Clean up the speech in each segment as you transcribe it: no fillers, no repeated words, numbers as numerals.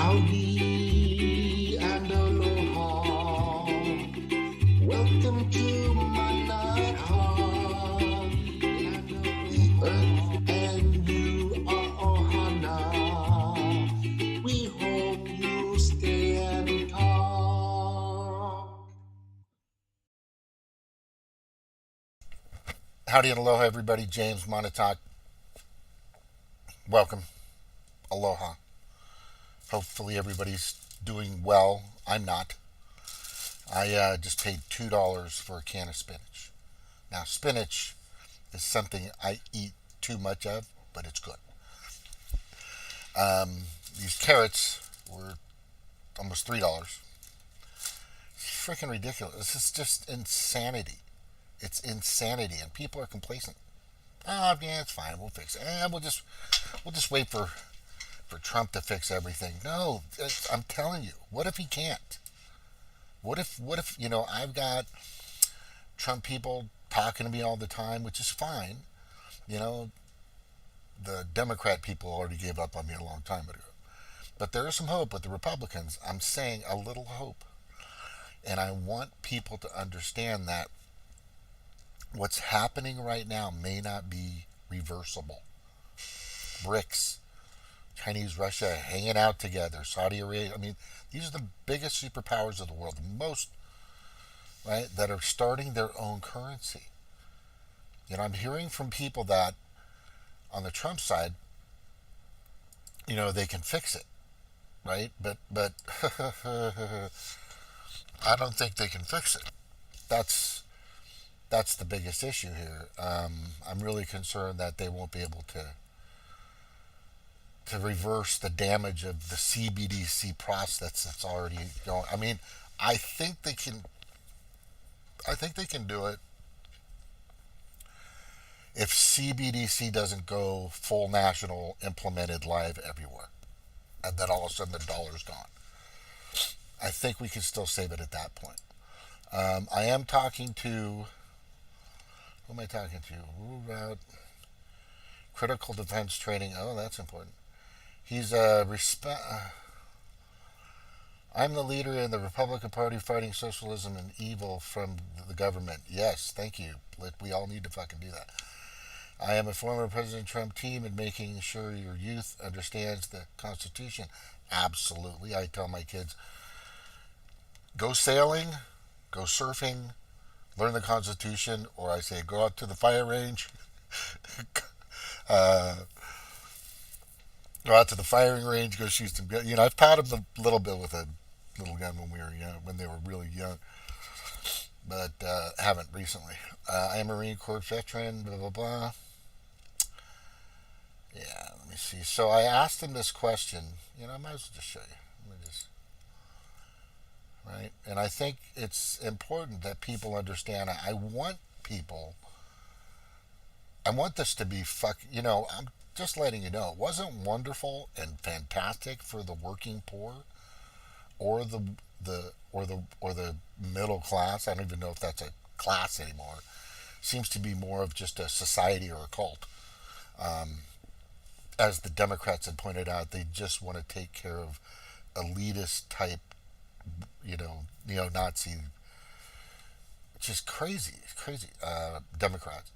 Howdy and aloha. Welcome to my night hall. The earth and you are ohana. We hope you stay and talk. Howdy and aloha, everybody. James Montauk. Welcome. Aloha. Hopefully, everybody's doing well. I'm not. I just paid $2 for a can of spinach. Now, spinach is something I eat too much of, but it's good. These carrots were almost $3. It's freaking ridiculous. This is just insanity. It's insanity, and people are complacent. Oh, yeah, it's fine. We'll fix it. We'll just wait for Trump to fix everything. No, I'm telling you. What if he can't? What if I've got Trump people talking to me all the time, which is fine. You know, the Democrat people already gave up on me a long time ago. But there is some hope with the Republicans. I'm saying a little hope. And I want people to understand that what's happening right now may not be reversible. BRICS, Chinese, Russia hanging out together, Saudi Arabia. I mean, these are the biggest superpowers of the world, the most, right, that are starting their own currency. I'm hearing from people that on the Trump side, they can fix it, right? But I don't think they can fix it. That's the biggest issue here. I'm really concerned that they won't be able to reverse the damage of the CBDC process that's already going. I mean, I think they can. I think they can do it if CBDC doesn't go full national, implemented live everywhere, and then all of a sudden the dollar's gone. I think we can still save it at that point. I am talking to. Who am I talking to? About critical defense training. Oh, that's important. He's a I'm the leader in the Republican Party fighting socialism and evil from the government. Yes, thank you. We all need to fucking do that. I am a former President Trump team in making sure your youth understands the Constitution. Absolutely. I tell my kids, go sailing, go surfing, learn the Constitution, or I say go out to the fire range, uh, go out to the firing range, go shoot some guns. I've taught them a little bit with a little gun when we were young, when they were really young, but haven't recently. I am a Marine Corps veteran, blah, blah, blah. Yeah, let me see. So I asked him this question. I might as well just show you. Let me just, right? And I think it's important that people understand. I want people, I want this to be I'm just letting you know, it wasn't wonderful and fantastic for the working poor or the middle class. I don't even know if that's a class anymore. Seems to be more of just a society or a cult. As the Democrats had pointed out, they just want to take care of elitist type, neo-Nazi, just crazy, Democrats.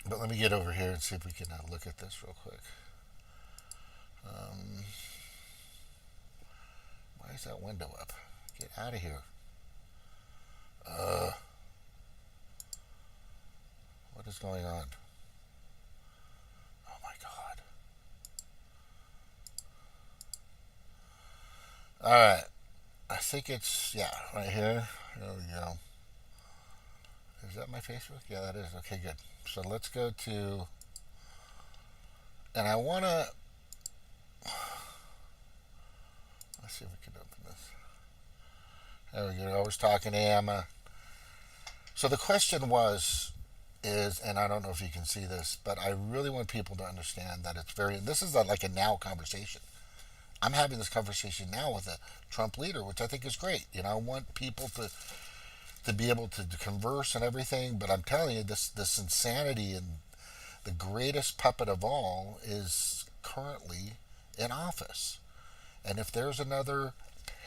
But let me get over here and see if we can look at this real quick. Why is that window up? Get out of here. What is going on? Oh my God. Alright. I think it's, yeah, right here. There we go. Is that my Facebook? Yeah, that is. Okay, good. So let's go to, and I want to, let's see if we can open this. There we go. I was talking to Emma. So the question is, and I don't know if you can see this, but I really want people to understand that this is like a now conversation. I'm having this conversation now with a Trump leader, which I think is great. I want people to be able to converse and everything, but I'm telling you, this insanity, and the greatest puppet of all is currently in office. And if there's another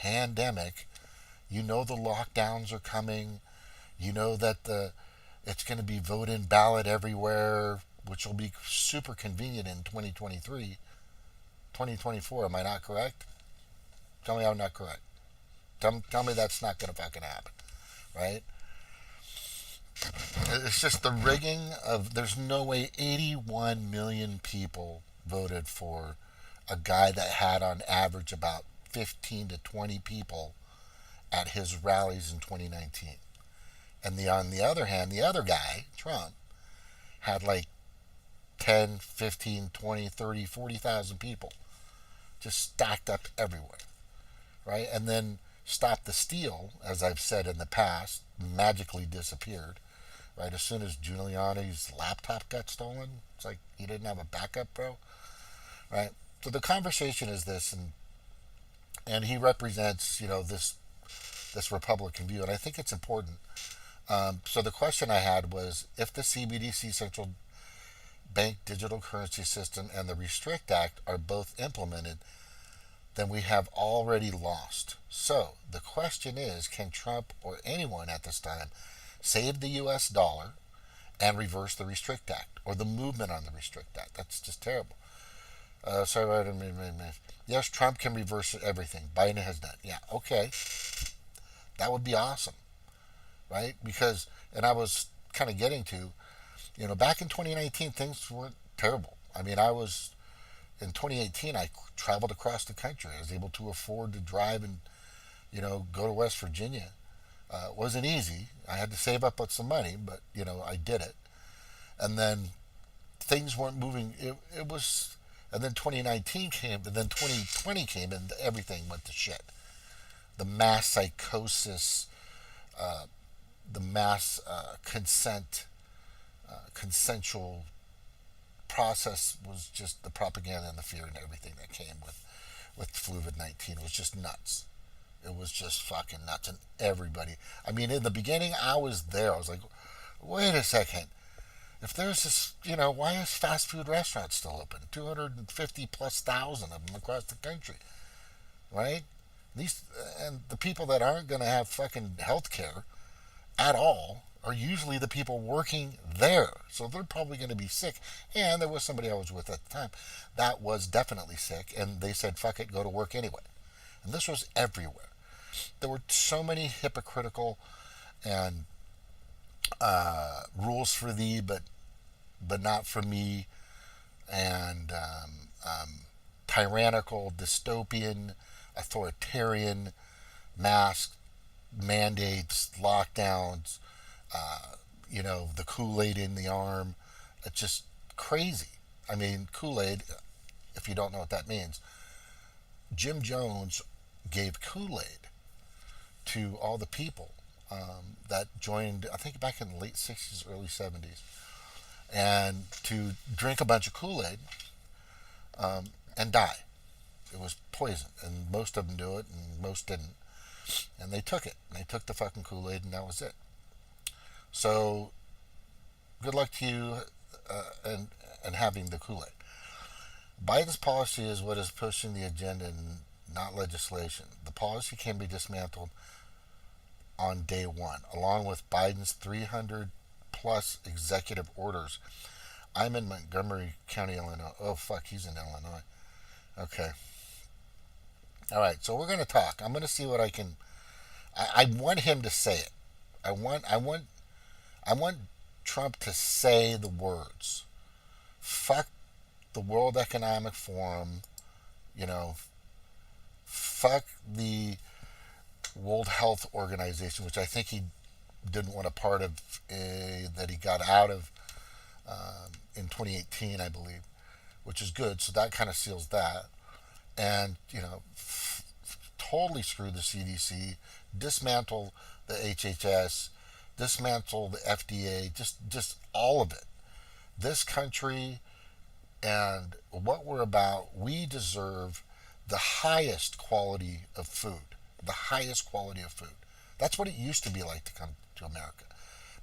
pandemic, you know the lockdowns are coming. You know that it's going to be vote in ballot everywhere, which will be super convenient in 2023, 2024. Am I not correct? Tell me I'm not correct. Tell me that's not going to fucking happen, right? It's just the rigging of. There's no way 81 million people voted for a guy that had on average about 15 to 20 people at his rallies in 2019. And on the other hand, the other guy, Trump, had like 10, 15, 20, 30, 40,000 people just stacked up everywhere, right? And then Stop the Steal, as I've said in the past, magically disappeared, right? As soon as Giuliani's laptop got stolen, it's like he didn't have a backup, bro, right? So the conversation is this, and he represents, this Republican view, and I think it's important. So the question I had was, if the CBDC, central bank digital currency system, and the Restrict Act are both implemented, then we have already lost. So the question is, can Trump or anyone at this time save the U.S. dollar and reverse the Restrict Act or the movement on the Restrict Act? That's just terrible. Yes, Trump can reverse everything. Biden has done. Yeah, okay. That would be awesome, right? Because, and I was kind of getting to, back in 2019, things weren't terrible. I mean, in 2018, I traveled across the country. I was able to afford to drive and, go to West Virginia. It wasn't easy. I had to save up some money, but, I did it. And then things weren't moving. It was, and then 2019 came, and then 2020 came, and everything went to shit. The mass psychosis, the mass consensual process was just the propaganda and the fear and everything that came with COVID-19 was just nuts. It was just fucking nuts. And everybody, I mean, in the beginning, I was there. I was like, wait a second. If there's this, why is fast food restaurants still open? 250 plus thousand of them across the country, right? And the people that aren't going to have fucking health care at all are usually the people working there. So they're probably going to be sick. And there was somebody I was with at the time that was definitely sick, and they said, fuck it, go to work anyway. And this was everywhere. There were so many hypocritical and rules for thee, but not for me, and tyrannical, dystopian, authoritarian, mask mandates, lockdowns, the Kool-Aid in the arm. It's just crazy. I mean, Kool-Aid, if you don't know what that means, Jim Jones gave Kool-Aid to all the people that joined, I think back in the late 60s, early 70s, and to drink a bunch of Kool-Aid and die. It was poison, and most of them do it, and most didn't. And they took it. They took the fucking Kool-Aid, and that was it. So, good luck to you and having the Kool-Aid. Biden's policy is what is pushing the agenda, and not legislation. The policy can be dismantled on day one, along with Biden's 300 plus executive orders. I'm in Montgomery County, Illinois. Oh, fuck, he's in Illinois. Okay. All right, so we're going to talk. I'm going to see what I can. I want him to say it. I want Trump to say the words. Fuck the World Economic Forum. Fuck the World Health Organization, which I think he didn't want a part of, that he got out of in 2018, I believe, which is good. So that kind of seals that. And, totally screw the CDC, dismantle the HHS, dismantle the FDA, just all of it. This country and what we're about, we deserve the highest quality of food. The highest quality of food. That's what it used to be like to come to America.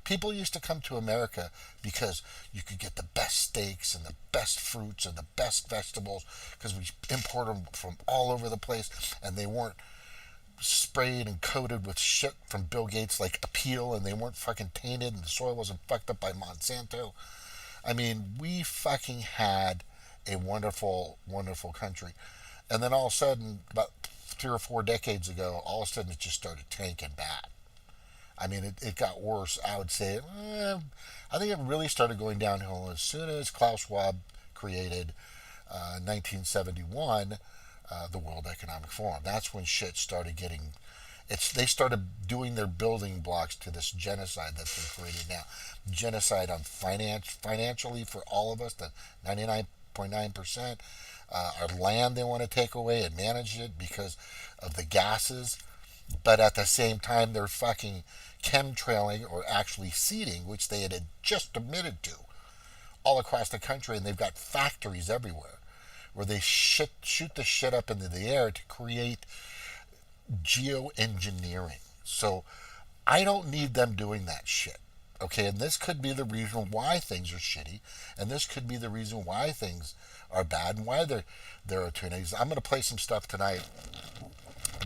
People used to come to America because you could get the best steaks and the best fruits and the best vegetables because we import them from all over the place, and they weren't sprayed and coated with shit from Bill Gates like Appeal, and they weren't fucking tainted, and the soil wasn't fucked up by Monsanto. I mean, we fucking had a wonderful, wonderful country. And then all of a sudden, about 3 or 4 decades ago, all of a sudden it just started tanking bad. I mean, it got worse. I would say, I think it really started going downhill as soon as Klaus Schwab created 1971 the World Economic Forum. That's when shit started getting. They started doing their building blocks to this genocide that they're creating now. Genocide on financially for all of us, the 99.9%. Our land they want to take away and manage it because of the gases. But at the same time, they're fucking chemtrailing or actually seeding, which they had just admitted to, all across the country. And they've got factories everywhere where they shoot the shit up into the air to create geoengineering. So I don't need them doing that shit. Okay, and this could be the reason why things are shitty, and this could be the reason why things are bad and why there are tornadoes. I'm going to play some stuff tonight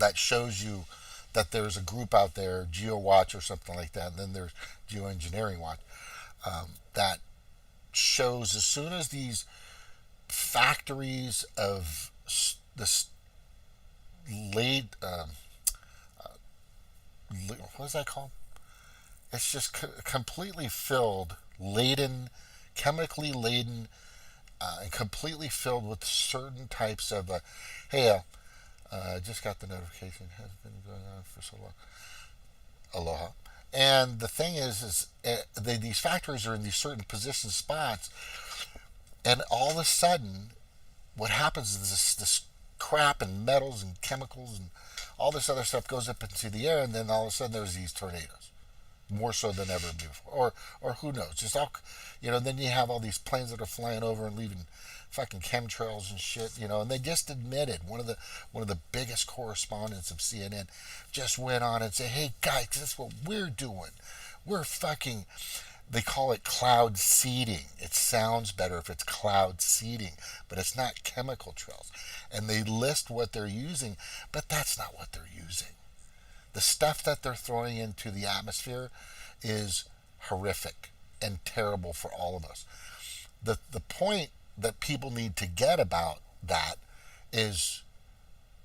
that shows you that there's a group out there, GeoWatch or something like that, and then there's Geoengineering Watch, that shows as soon as these factories of this laid, what is that called? It's just completely filled, laden, chemically laden, and completely filled with certain types of. Hey, just got the notification. Has been going on for so long. Aloha. And the thing is these factories are in these certain position spots, and all of a sudden, what happens is this crap and metals and chemicals and all this other stuff goes up into the air, and then all of a sudden there's these tornadoes, more so than ever before, or who knows? Just all, Then you have all these planes that are flying over and leaving fucking chemtrails and shit, And they just admitted, one of the biggest correspondents of CNN just went on and said, "Hey guys, this is what we're doing. We're fucking." They call it cloud seeding. It sounds better if it's cloud seeding, but it's not chemical trails. And they list what they're using, but that's not what they're using. The stuff that they're throwing into the atmosphere is horrific and terrible for all of us. The point that people need to get about that is,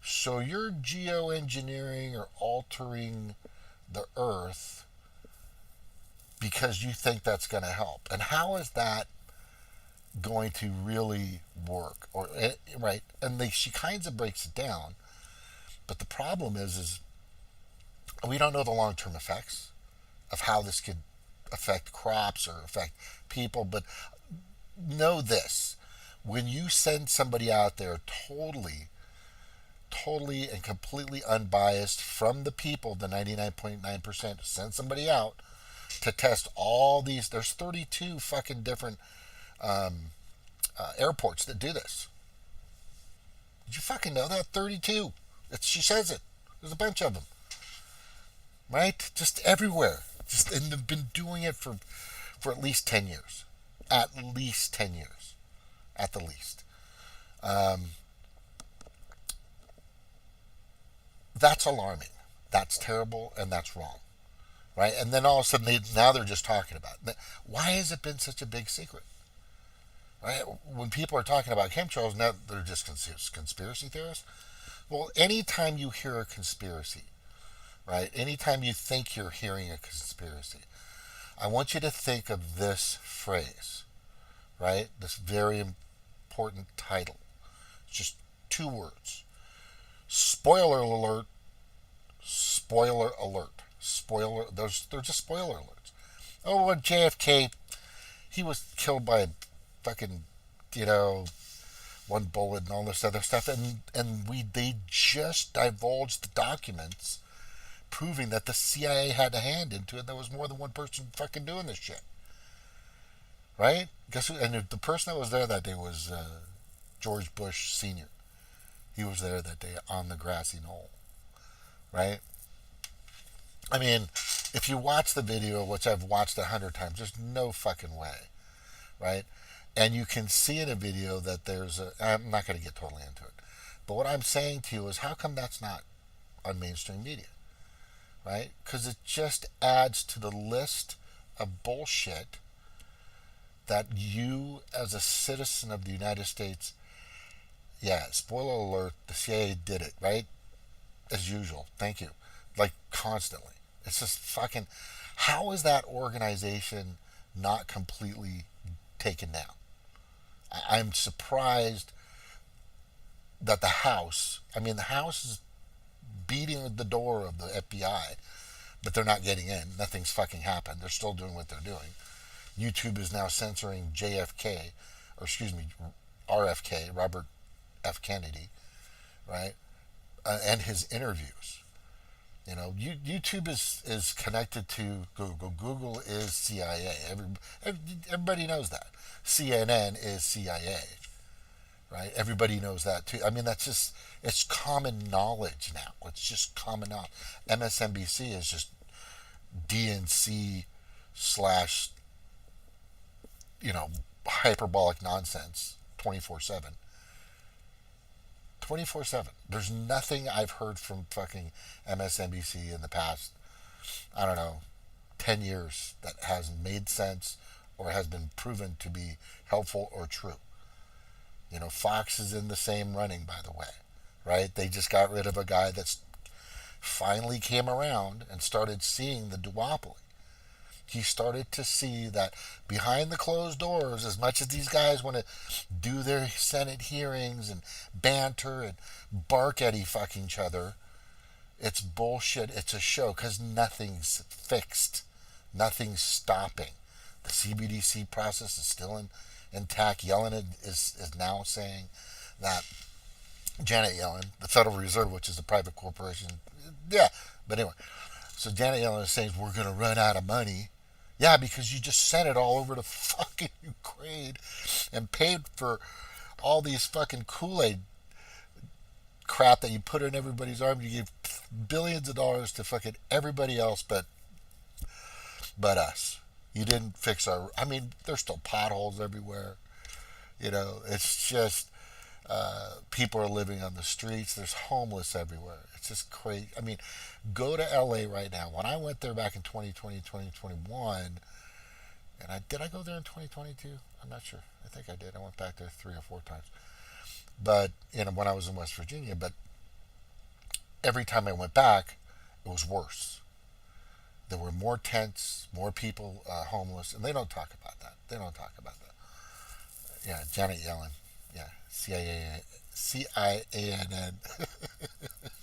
so you're geoengineering or altering the earth because you think that's going to help. And how is that going to really work? Right? And she kind of breaks it down, but the problem is we don't know the long-term effects of how this could affect crops or affect people. But know this: when you send somebody out there totally and completely unbiased from the people, the 99.9%, send somebody out to test all these. There's 32 fucking different airports that do this. Did you fucking know that? 32. She says it. There's a bunch of them. Right? Just everywhere. And they've been doing it for at least 10 years. At least 10 years. At the least. That's alarming. That's terrible, and that's wrong. Right? And then all of a sudden, now they're just talking about it. Why has it been such a big secret? Right? When people are talking about chemtrails, now they're just conspiracy theorists. Well, anytime you hear a conspiracy, right? Anytime you think you're hearing a conspiracy, I want you to think of this phrase, right? This very important title. It's just 2 words. Spoiler alert. Spoiler alert. Spoiler. They're just spoiler alerts. Oh, when JFK, he was killed by a fucking, one bullet and all this other stuff, and they just divulged the documents proving that the CIA had a hand into it. There was more than one person fucking doing this shit. Right? Guess who? And the person that was there that day was George Bush Sr. He was there that day on the grassy knoll. Right? I mean, If you watch the video, which I've watched 100 times, there's no fucking way, right? And you can see in a video that there's a. I'm not going to get totally into it, but what I'm saying to you is, how come that's not on mainstream media, right? Because it just adds to the list of bullshit that you, as a citizen of the United States, yeah, spoiler alert, the CIA did it, right? As usual. Thank you. Like, constantly. It's just fucking. How is that organization not completely taken down? I'm surprised that the House is beating the door of the FBI, but they're not getting in. Nothing's fucking happened. They're still doing what they're doing. YouTube is now censoring JFK, or excuse me, RFK, Robert F. Kennedy, right? And his interviews. You know, YouTube is connected to Google. Google is CIA. Everybody knows that. CNN is CIA, right? Everybody knows that too. I mean, it's common knowledge now. It's just common knowledge. MSNBC is just DNC slash, hyperbolic nonsense 24/7. 24/7. There's nothing I've heard from fucking MSNBC in the past, I don't know, 10 years that has made sense or has been proven to be helpful or true. Fox is in the same running, by the way, right? They just got rid of a guy that's finally came around and started seeing the duopoly. He started to see that behind the closed doors, as much as these guys want to do their Senate hearings and banter and bark at each other, it's bullshit. It's a show, because nothing's fixed. Nothing's stopping. The CBDC process is still intact. Yellen is now saying that Janet Yellen, the Federal Reserve, which is a private corporation, yeah, but anyway, so Janet Yellen is saying we're going to run out of money. Yeah, because you just sent it all over to fucking Ukraine and paid for all these fucking Kool-Aid crap that you put in everybody's arm. You gave billions of dollars to fucking everybody else but us. You didn't fix I mean, there's still potholes everywhere. It's just people are living on the streets. There's homeless everywhere. It's just crazy. I mean, go to LA right now. When I went there back in 2020, 2021, and did I go there in 2022? I'm not sure. I think I did. I went back there 3 or 4 times. But, when I was in West Virginia, but every time I went back, it was worse. There were more tents, more people homeless, and they don't talk about that. They don't talk about that. Yeah, Janet Yellen. Yeah, CIANN.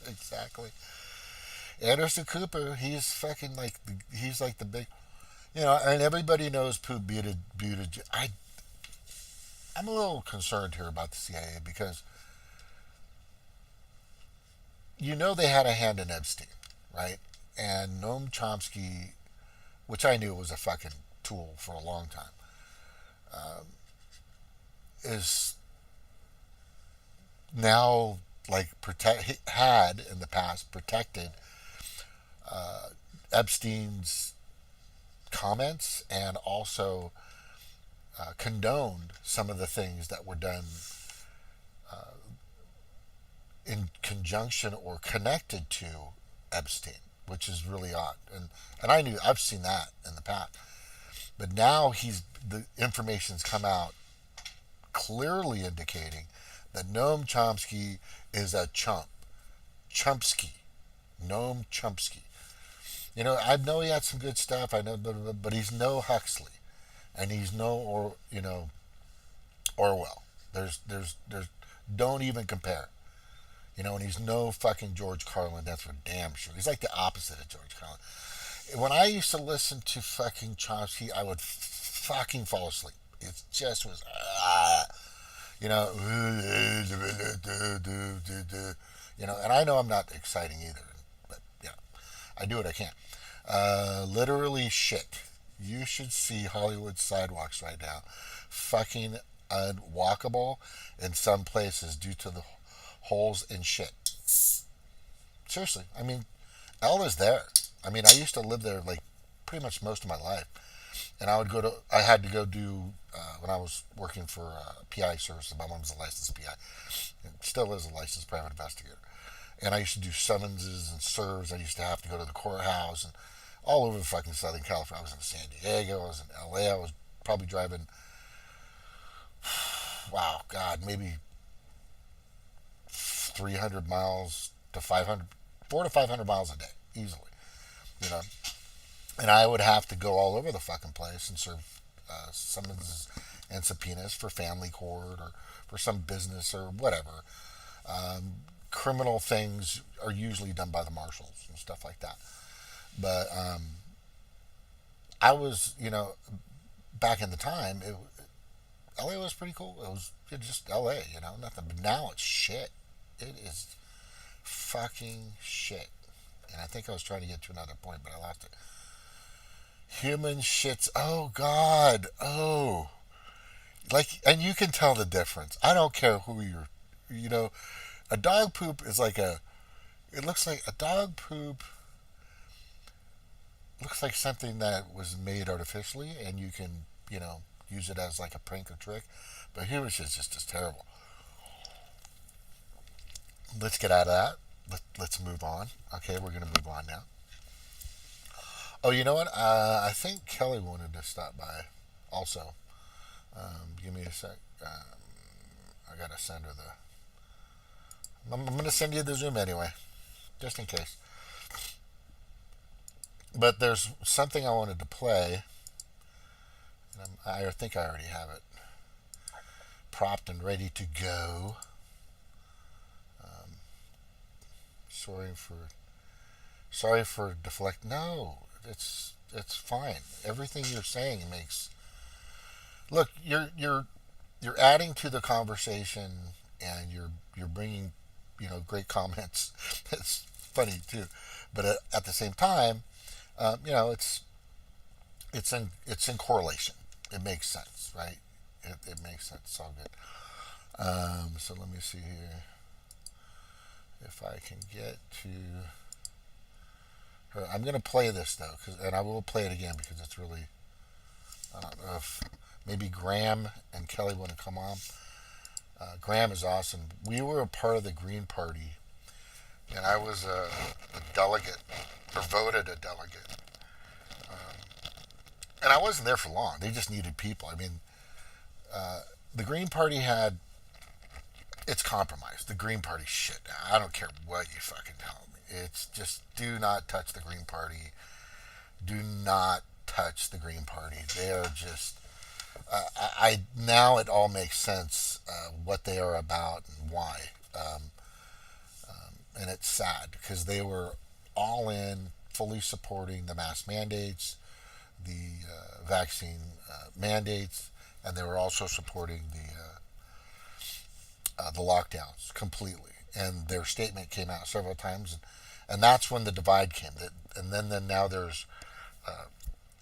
Exactly. Anderson Cooper, he's fucking he's like the big, and everybody knows Pete Buttigieg. I'm a little concerned here about the CIA because, they had a hand in Epstein, right? And Noam Chomsky, which I knew was a fucking tool for a long time, is now had in the past protected Epstein's comments and also condoned some of the things that were done in conjunction or connected to Epstein, which is really odd. And I've seen that in the past. But now the information's come out clearly indicating that Noam Chomsky is a chump. Noam Chomsky. I know he had some good stuff. I know, but he's no Huxley, and he's no Orwell. There's don't even compare. And he's no fucking George Carlin. That's for damn sure. He's like the opposite of George Carlin. When I used to listen to fucking Chomsky, I would fucking fall asleep. It just was, and I know I'm not exciting either, but I do what I can. Literally shit. You should see Hollywood sidewalks right now. Fucking unwalkable in some places due to the holes in shit. Seriously. I mean, Elle is there. I mean, I used to live there like pretty much most of my life, and I had to go do when I was working for PI services. My mom was a licensed PI, and still is a licensed private investigator. And I used to do summonses and serves. I used to have to go to the courthouse and all over fucking Southern California. I was in San Diego. I was in LA. I was probably driving, wow, God, maybe 300 miles to 500, 400 to 500 miles a day, easily. You know, and I would have to go all over the fucking place and serve summonses and subpoenas for family court or for some business or whatever. Um, Criminal things are usually done by the marshals and stuff like that. But I was, back in the time, LA was pretty cool. It just LA, nothing. But now it's shit. It is fucking shit. And I think I was trying to get to another point, but I lost it. Human shits. Oh God. Oh, like, and you can tell the difference. I don't care who you're. You know, a dog poop is like a. It looks like a dog poop. Looks like something that was made artificially, and you can, use it as like a prank or trick. But human shit's just as terrible. Let's get out of that. Let's move on. Okay, we're gonna move on now. Oh, you know what? I think Kelly wanted to stop by. Also, give me a sec. I gotta send her the. I'm gonna send you the Zoom anyway, just in case. But there's something I wanted to play, and I think I already have it propped and ready to go. Um, sorry for deflect. No, it's fine. Everything you're saying makes. Look, you're adding to the conversation, and you're bringing, great comments. It's funny too, but at the same time, it's in correlation. It makes sense, right? It makes sense. It's all good. So let me see here if I can get to her. I'm gonna play this though, and I will play it again because it's really. I don't know if maybe Graham and Kelly want to come on. Graham is awesome. We were a part of the Green Party, and I was a delegate, or voted a delegate. And I wasn't there for long. They just needed people. I mean, the Green Party had it's compromised. The Green Party shit. I don't care what you fucking tell me. It's just do not touch the Green Party. Do not touch the Green Party. They are just. I now it all makes sense what they are about and why. And it's sad because they were all in, fully supporting the mask mandates, the vaccine mandates, and they were also supporting the lockdowns completely. And their statement came out several times, and that's when the divide came. And then now there's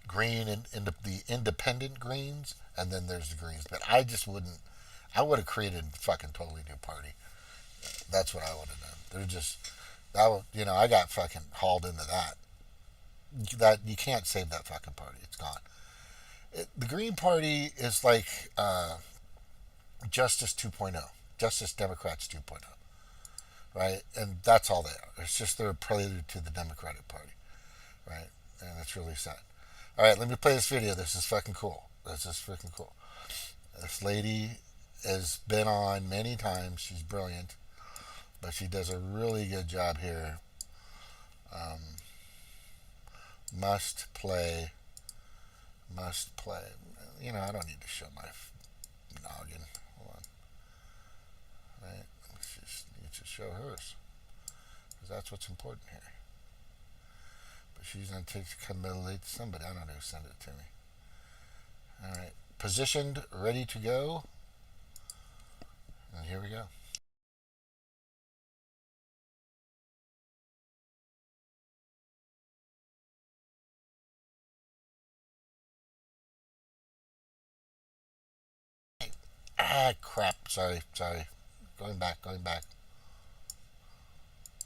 green and the independent greens, and then there's the greens. But I just wouldn't. I would have created a fucking totally new party. That's what I would have done. They're just that. I got fucking hauled into that. That you can't save that fucking party. It's gone. The Green Party is like Justice 2.0, Justice Democrats 2.0, right? And that's all they are. It's just they're a prelude to the Democratic Party, right? And it's really sad. All right, let me play this video. This is fucking cool. This is freaking cool. This lady has been on many times. She's brilliant, but she does a really good job here. Um, must play. Must play. I don't need to show my noggin. Hold on. Right? Let's just need to show hers. Because that's what's important here. But she's going to commit somebody. I don't know who sent it to me. Alright. Positioned, ready to go. And here we go. Ah, crap. Sorry. Going back.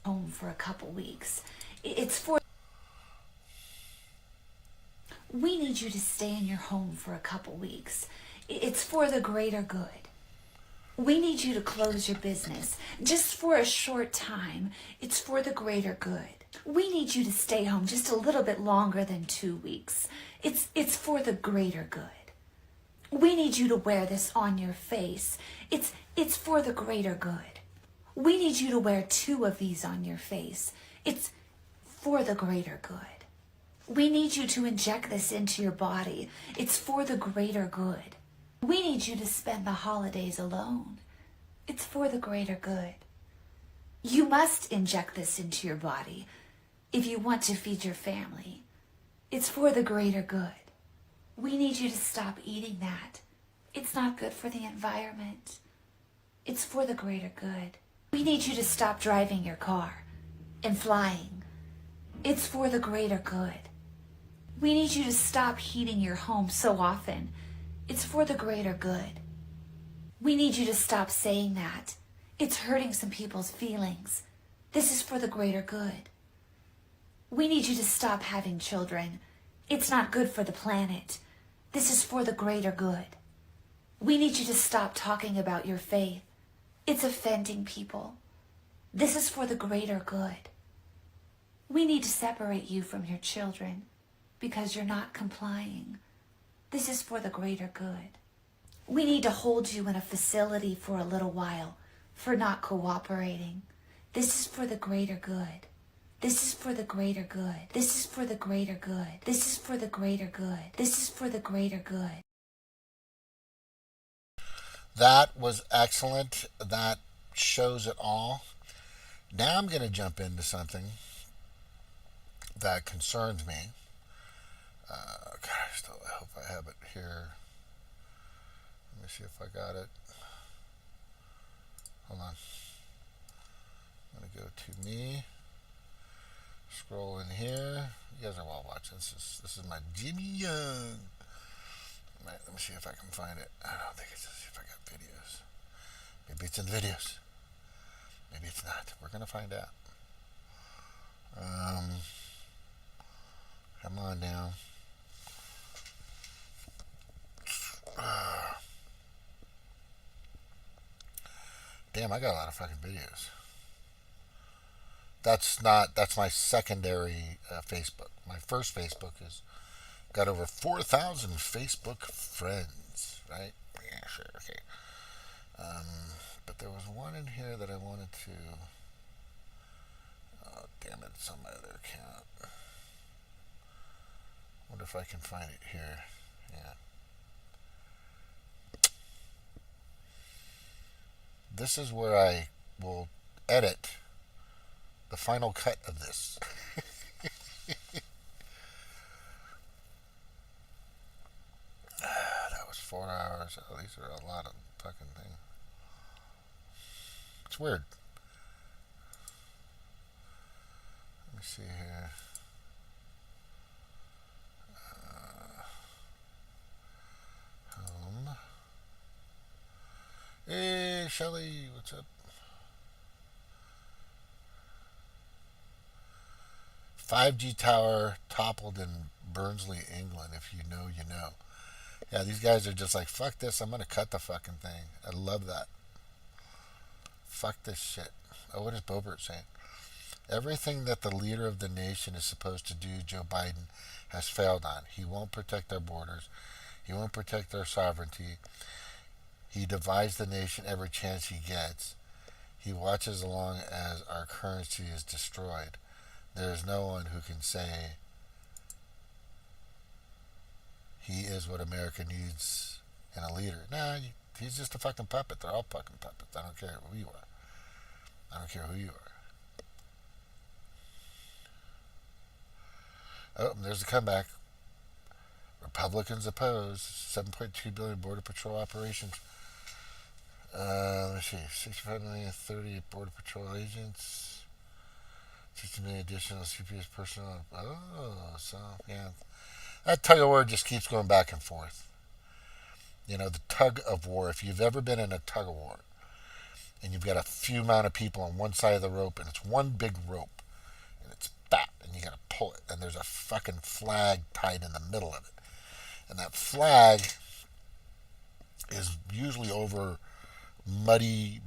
Home for a couple weeks. It's for. We need you to stay in your home for a couple weeks. It's for the greater good. We need you to close your business just for a short time. It's for the greater good. We need you to stay home just a little bit longer than 2 weeks. It's for the greater good. We need you to wear this on your face. It's for the greater good. We need you to wear 2 of these on your face. It's for the greater good. We need you to inject this into your body. It's for the greater good. We need you to spend the holidays alone. It's for the greater good. You must inject this into your body if you want to feed your family. It's for the greater good. We need you to stop eating that. It's not good for the environment. It's for the greater good. We need you to stop driving your car and flying. It's for the greater good. We need you to stop heating your home so often. It's for the greater good. We need you to stop saying that. It's hurting some people's feelings. This is for the greater good. We need you to stop having children. It's not good for the planet. This is for the greater good. We need you to stop talking about your faith. It's offending people. This is for the greater good. We need to separate you from your children because you're not complying. This is for the greater good. We need to hold you in a facility for a little while for not cooperating. This is for the greater good. This is for the greater good. This is for the greater good. This is for the greater good. This is for the greater good. That was excellent. That shows it all. Now I'm going to jump into something that concerns me. I hope I have it here. Let me see if I got it. Hold on. I'm going to go to me. Scroll in here. You guys are well watching. This is my Jimmy Young. Right, let me see if I can find it. I don't think it's. Let's see if I got videos. Maybe it's in the videos. Maybe it's not. We're gonna find out. Come on now. Damn, I got a lot of fucking videos. That's my secondary Facebook. My first Facebook is got over 4,000 Facebook friends, right? Yeah, sure, okay. But there was one in here that I wanted to. Oh, damn it, it's on my other account. Wonder if I can find it here. Yeah. This is where I will edit the final cut of this. That was 4 hours. Oh, these are a lot of fucking things. It's weird. Let me see here. Home. Hey, Shelly, what's up? 5G tower toppled in Barnsley, England. If you know, you know. Yeah, these guys are just like, fuck this, I'm gonna cut the fucking thing. I love that. Fuck this shit. Oh, what is Boebert saying? Everything that the leader of the nation is supposed to do, Joe Biden has failed on. He won't protect our borders. He won't protect our sovereignty. He divides the nation every chance he gets. He watches along as our currency is destroyed. There is no one who can say he is what America needs in a leader. Nah, he's just a fucking puppet. They're all fucking puppets. I don't care who you are. I don't care who you are. Oh, there's the comeback. Republicans oppose 7.2 billion border patrol operations. Let's see, 65 million, 30 border patrol agents, 60 million additional CPS personnel. Oh, so yeah, that tug of war just keeps going back and forth. You know, the tug of war. If you've ever been in a tug of war, and you've got a few amount of people on one side of the rope, and it's one big rope, and it's fat, and you got to pull it, and there's a fucking flag tied in the middle of it. And that flag is usually over muddy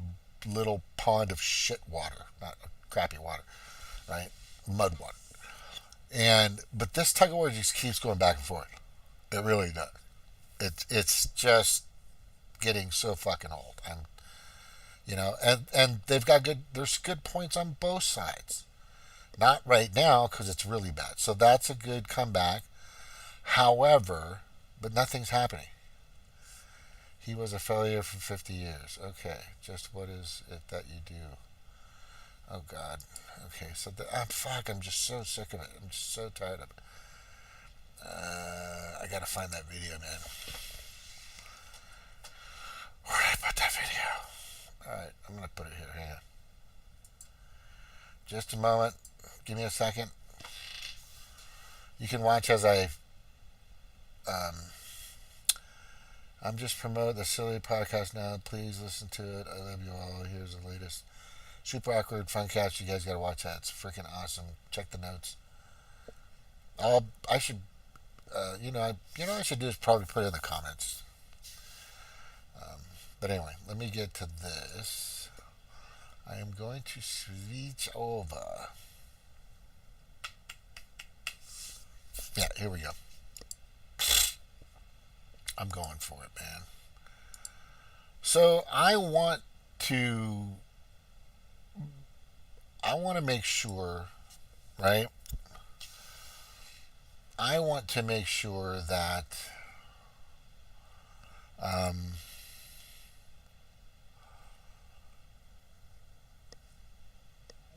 little pond of shit water, not crappy water, right? Mud water. But this tug of war just keeps going back and forth. It really does. It's just getting so fucking old, and they've got there's good points on both sides. Not right now because it's really bad. So that's a good comeback. However, but nothing's happening. He was a failure for 50 years. Okay, just what is it that you do? Oh God. Okay, so I'm just so sick of it. I'm just so tired of it. I gotta find that video, man. Where did I put that video? Alright, I'm gonna put it here. Hang on. Just a moment. Give me a second. You can watch as I'm just promoting the silly podcast now. Please listen to it. I love you all. Here's the latest super awkward funcast. You guys gotta watch that. It's freaking awesome. Check the notes. I should, I should do is probably put it in the comments. But anyway, let me get to this. I am going to switch over. Yeah, here we go. I'm going for it, man. So I want to make sure, right? I want to make sure that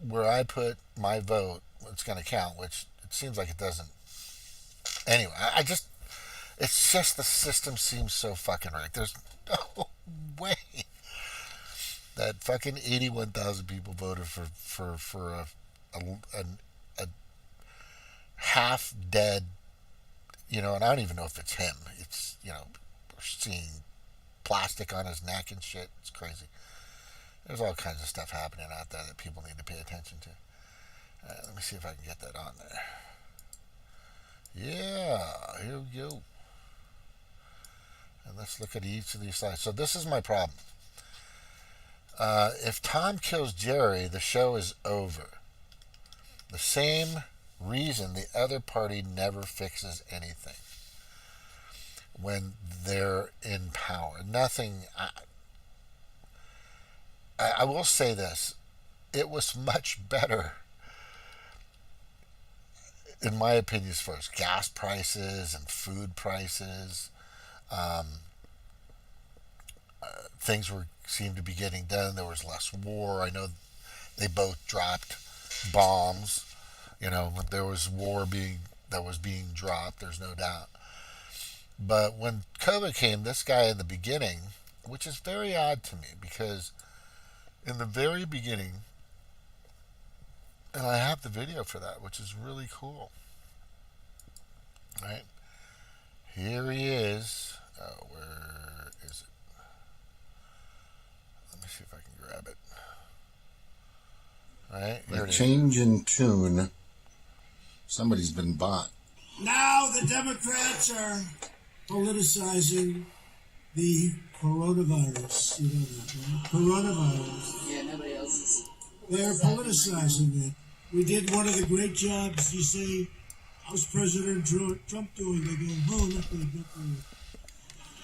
where I put my vote, it's going to count, which it seems like it doesn't. Anyway, it's just the system seems so fucking rigged. There's no way that fucking 81,000 people voted for a half dead, and I don't even know if it's him. It's, we're seeing plastic on his neck and shit. It's crazy. There's all kinds of stuff happening out there that people need to pay attention to. Let me see if I can get that on there. Yeah, here we go. And let's look at each of these slides. So this is my problem. If Tom kills Jerry, the show is over. The same reason the other party never fixes anything when they're in power. Nothing. I will say this. It was much better, in my opinion, as far as gas prices and food prices. Things seemed to be getting done. There was less war. I know they both dropped bombs. There was war that was being dropped. There's no doubt. But when COVID came, this guy in the beginning, which is very odd to me, because in the very beginning, and I have the video for that, which is really cool. Right? Here he is. Oh, where is it? Let me see if I can grab it. All right, here it is. Change in tune. Somebody's been bought. Now the Democrats are politicizing the coronavirus. You know that, right? Coronavirus. Yeah, nobody else is. They're politicizing it. We did one of the great jobs. You say, how's President Trump doing? They go, oh, not good, not good.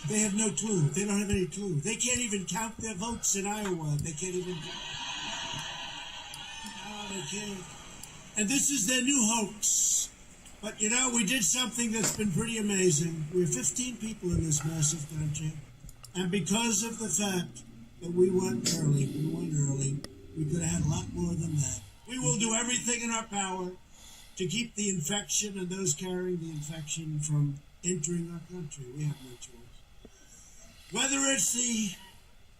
They have no clue. They don't have any clue. They can't even count their votes in Iowa. They can't even. No, they can't. And this is their new hoax. But we did something that's been pretty amazing. We're 15 people in this massive country. And because of the fact that we went early, we could have had a lot more than that. We will do everything in our power to keep the infection and those carrying the infection from entering our country. We have no choice. Whether it's the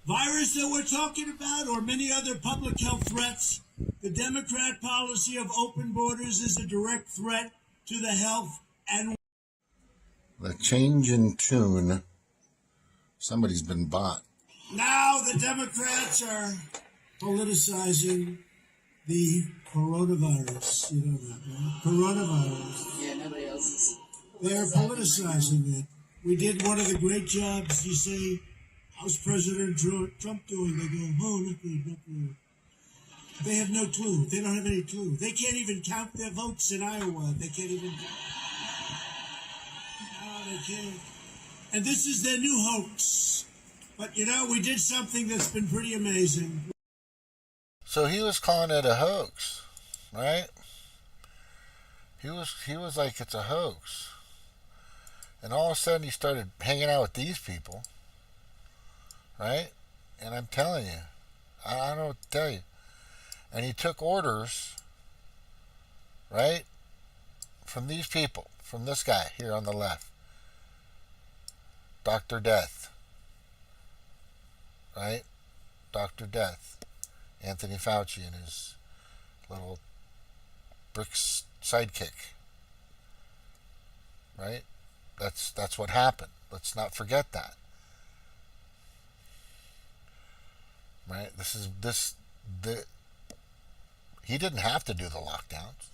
virus that we're talking about or many other public health threats, the Democrat policy of open borders is a direct threat to the health and... The change in tune. Somebody's been bought. Now the Democrats are politicizing the coronavirus. You know that, right? Coronavirus. Yeah, nobody else is. They're politicizing it. We did one of the great jobs. You say, how's President Trump doing? They go, oh, not good, not good. They have no clue. They don't have any clue. They can't even count their votes in Iowa. They can't even. No, they can't. And this is their new hoax. But you know, we did something that's been pretty amazing. So he was calling it a hoax, right? He was like, it's a hoax. And all of a sudden he started hanging out with these people, right? And I'm telling you, I don't know what to tell you. And he took orders, right, from these people, from this guy here on the left, Dr. Death, right? Dr. Death, Anthony Fauci and his little bricks sidekick, right? That's what happened. Let's not forget that, right? He didn't have to do the lockdowns.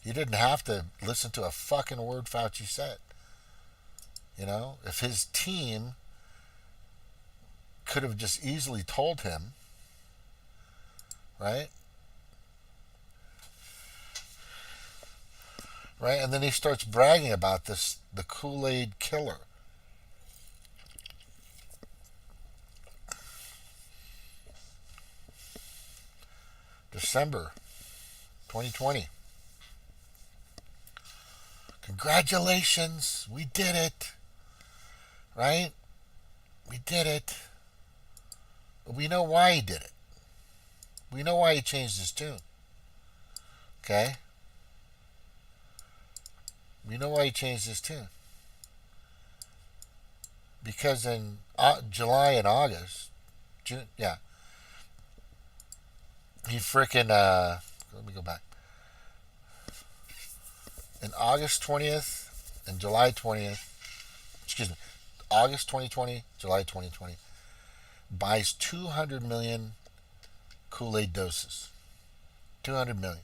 He didn't have to listen to a fucking word Fauci said. You know, if his team could have just easily told him, right? Right? And then he starts bragging about this, the Kool-Aid killer. December 2020. Congratulations, we did it. Right? We did it. But we know why he did it. We know why he changed his tune. Okay? We know why he changed his tune. Because in July and August, June, yeah, he freaking, let me go back. In August 20th and July 20th, excuse me, August 2020, July 2020, buys 200 million Kool-Aid doses. 200 million.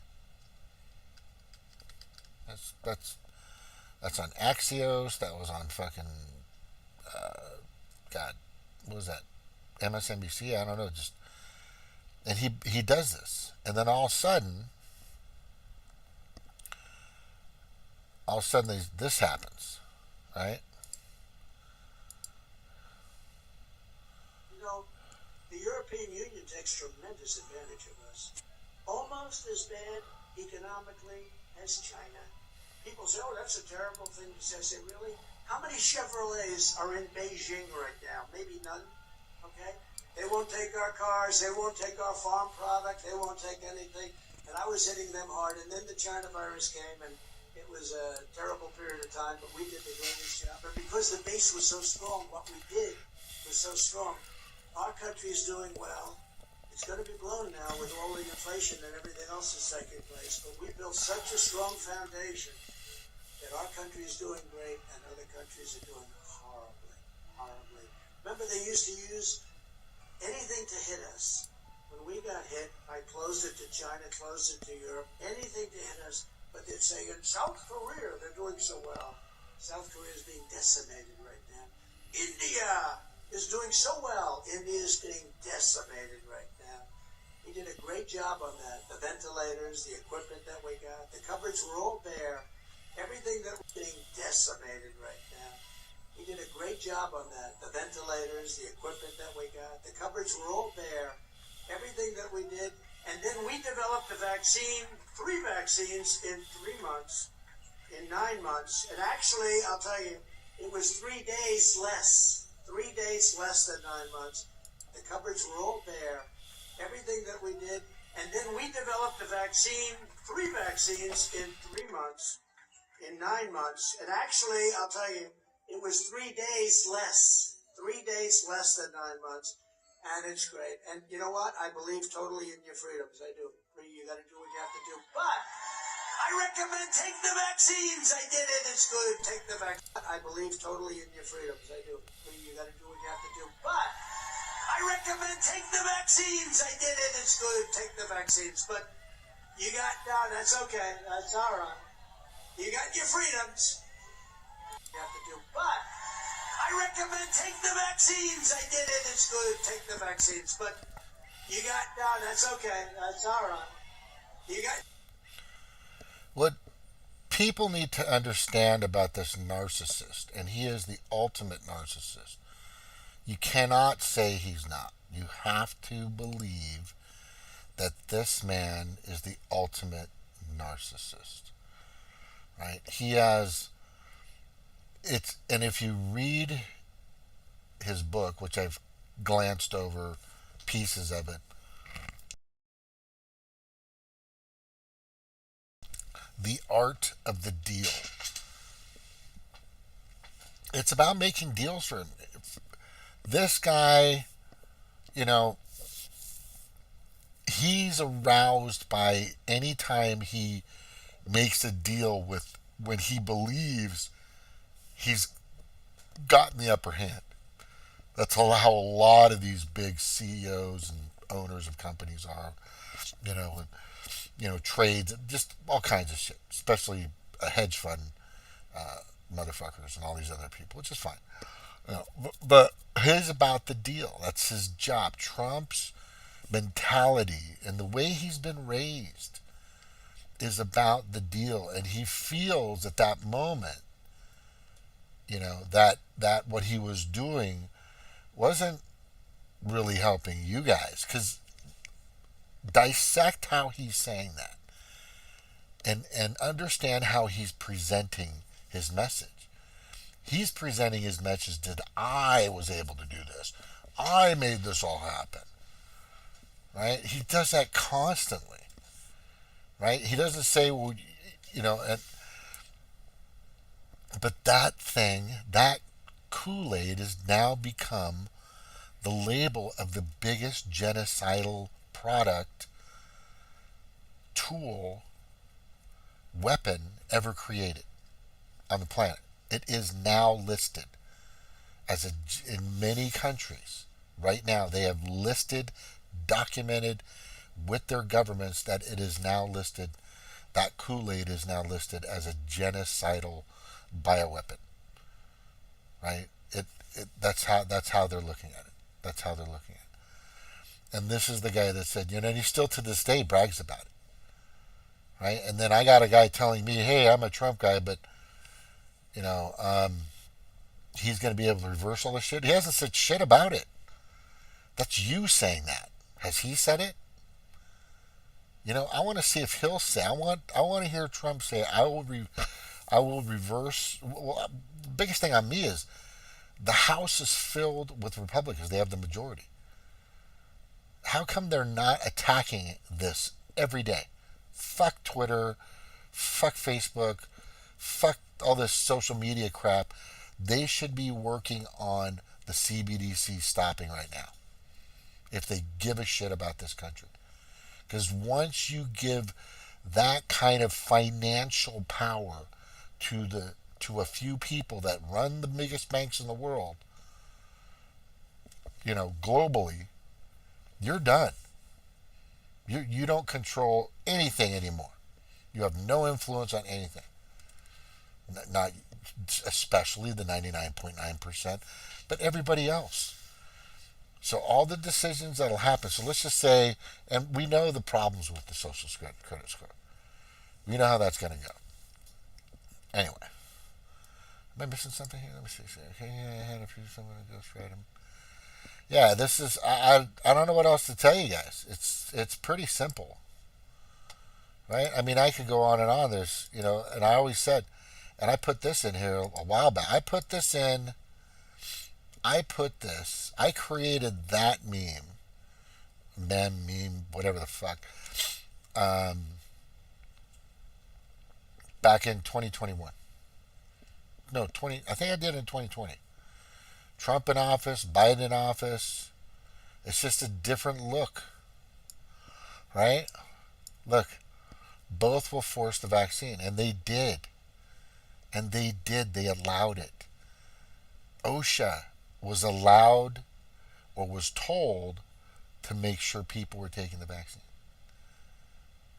That's on Axios. That was on fucking, God, what was that? MSNBC? I don't know. Just, and he does this, and then all of a sudden this happens, right? You know, the European Union takes tremendous advantage of us. Almost as bad economically as China. People say, oh, that's a terrible thing to say. I say, really? How many Chevrolets are in Beijing right now? Maybe none, okay? They won't take our cars. They won't take our farm product. They won't take anything. And I was hitting them hard. And then the China virus came, and it was a terrible period of time, but we did the greatest job. But because the base was so strong, what we did was so strong. Our country is doing well. It's going to be blown now with all the inflation and everything else that's taking place. But we built such a strong foundation that our country is doing great and other countries are doing horribly, horribly. Remember, they used to use anything to hit us. When we got hit, I closed it to China, closed it to Europe, anything to hit us. But they'd say, in South Korea, they're doing so well. South Korea is being decimated right now. India is doing so well. India is being decimated right now. We did a great job on that. The ventilators, the equipment that we got, the cupboards were all bare. Everything that was being decimated right now. We did a great job on that. The ventilators, the equipment that we got, the cupboards were all bare. Everything that we did. And then we developed a vaccine, 3 vaccines in 3 months, in 9 months. And actually, I'll tell you, it was 3 days less. 3 days less than 9 months. The cupboards were all bare. Everything that we did. And then we developed a vaccine, 3 vaccines in 3 months, in 9 months. And actually, I'll tell you, it was 3 days less. 3 days less than 9 months. And it's great. And you know what? I believe totally in your freedoms. I do. You got to do what you have to do. But I recommend take the vaccines. I did it. It's good. Take the vaccine. I believe totally in your freedoms. I do. You got to do what you have to do. But I I recommend take the vaccines. I did it. It's good. Take the vaccines. But you got, no, that's okay. That's all right. You got your freedoms. You have to do. But I recommend take the vaccines. I did it. It's good. Take the vaccines. But you got, no, that's okay. That's all right. You got. What people need to understand about this narcissist, and he is the ultimate narcissist, you cannot say he's not. You have to believe that this man is the ultimate narcissist. Right? He has it's and if you read his book, which I've glanced over pieces of it, The Art of the Deal. It's about making deals for him. This guy, he's aroused by any time he makes a deal with when he believes he's gotten the upper hand. That's how a lot of these big CEOs and owners of companies are, trades, just all kinds of shit, especially a hedge fund motherfuckers and all these other people, which is fine. But he's about the deal. That's his job. Trump's mentality and the way he's been raised is about the deal, and he feels at that moment, that what he was doing wasn't really helping you guys. Because dissect how he's saying that, and understand how he's presenting his message. He's presenting his message that I was able to do this. I made this all happen. Right? He does that constantly. Right? He doesn't say, well, but that thing, that Kool-Aid has now become the label of the biggest genocidal product, tool, weapon ever created on the planet. It is now listed in many countries. Right now, they have listed, documented with their governments that it is now listed, that Kool-Aid is now listed as a genocidal bioweapon. Right? That's how they're looking at it. That's how they're looking at it. And this is the guy that said, and he still to this day brags about it. Right? And then I got a guy telling me, hey, I'm a Trump guy, but he's going to be able to reverse all this shit. He hasn't said shit about it. That's you saying that. Has he said it? I want to see if he'll say. I want to hear Trump say, I will reverse. Well, the biggest thing on me is the House is filled with Republicans. They have the majority. How come they're not attacking this every day? Fuck Twitter. Fuck Facebook. Fuck all this social media crap. They should be working on the CBDC stopping right now, if they give a shit about this country. Because once you give that kind of financial power to a few people that run the biggest banks in the world, globally, you're done. You don't control anything anymore. You have no influence on anything. Not especially the 99.9%, but everybody else. So all the decisions that'll happen. So let's just say, and we know the problems with the social credit score. We know how that's going to go. Anyway, am I missing something here? Let me see. Okay, yeah, I had a few someone to go straight him. Yeah, this is. I don't know what else to tell you guys. It's pretty simple, right? I mean, I could go on and on. There's and I always said, and I put this in here a while back. I created that meme, whatever the fuck, back in 2021. No, I think I did in 2020. Trump in office, Biden in office. It's just a different look, right? Look, both will force the vaccine, and they did. They allowed it. OSHA was allowed or was told to make sure people were taking the vaccine.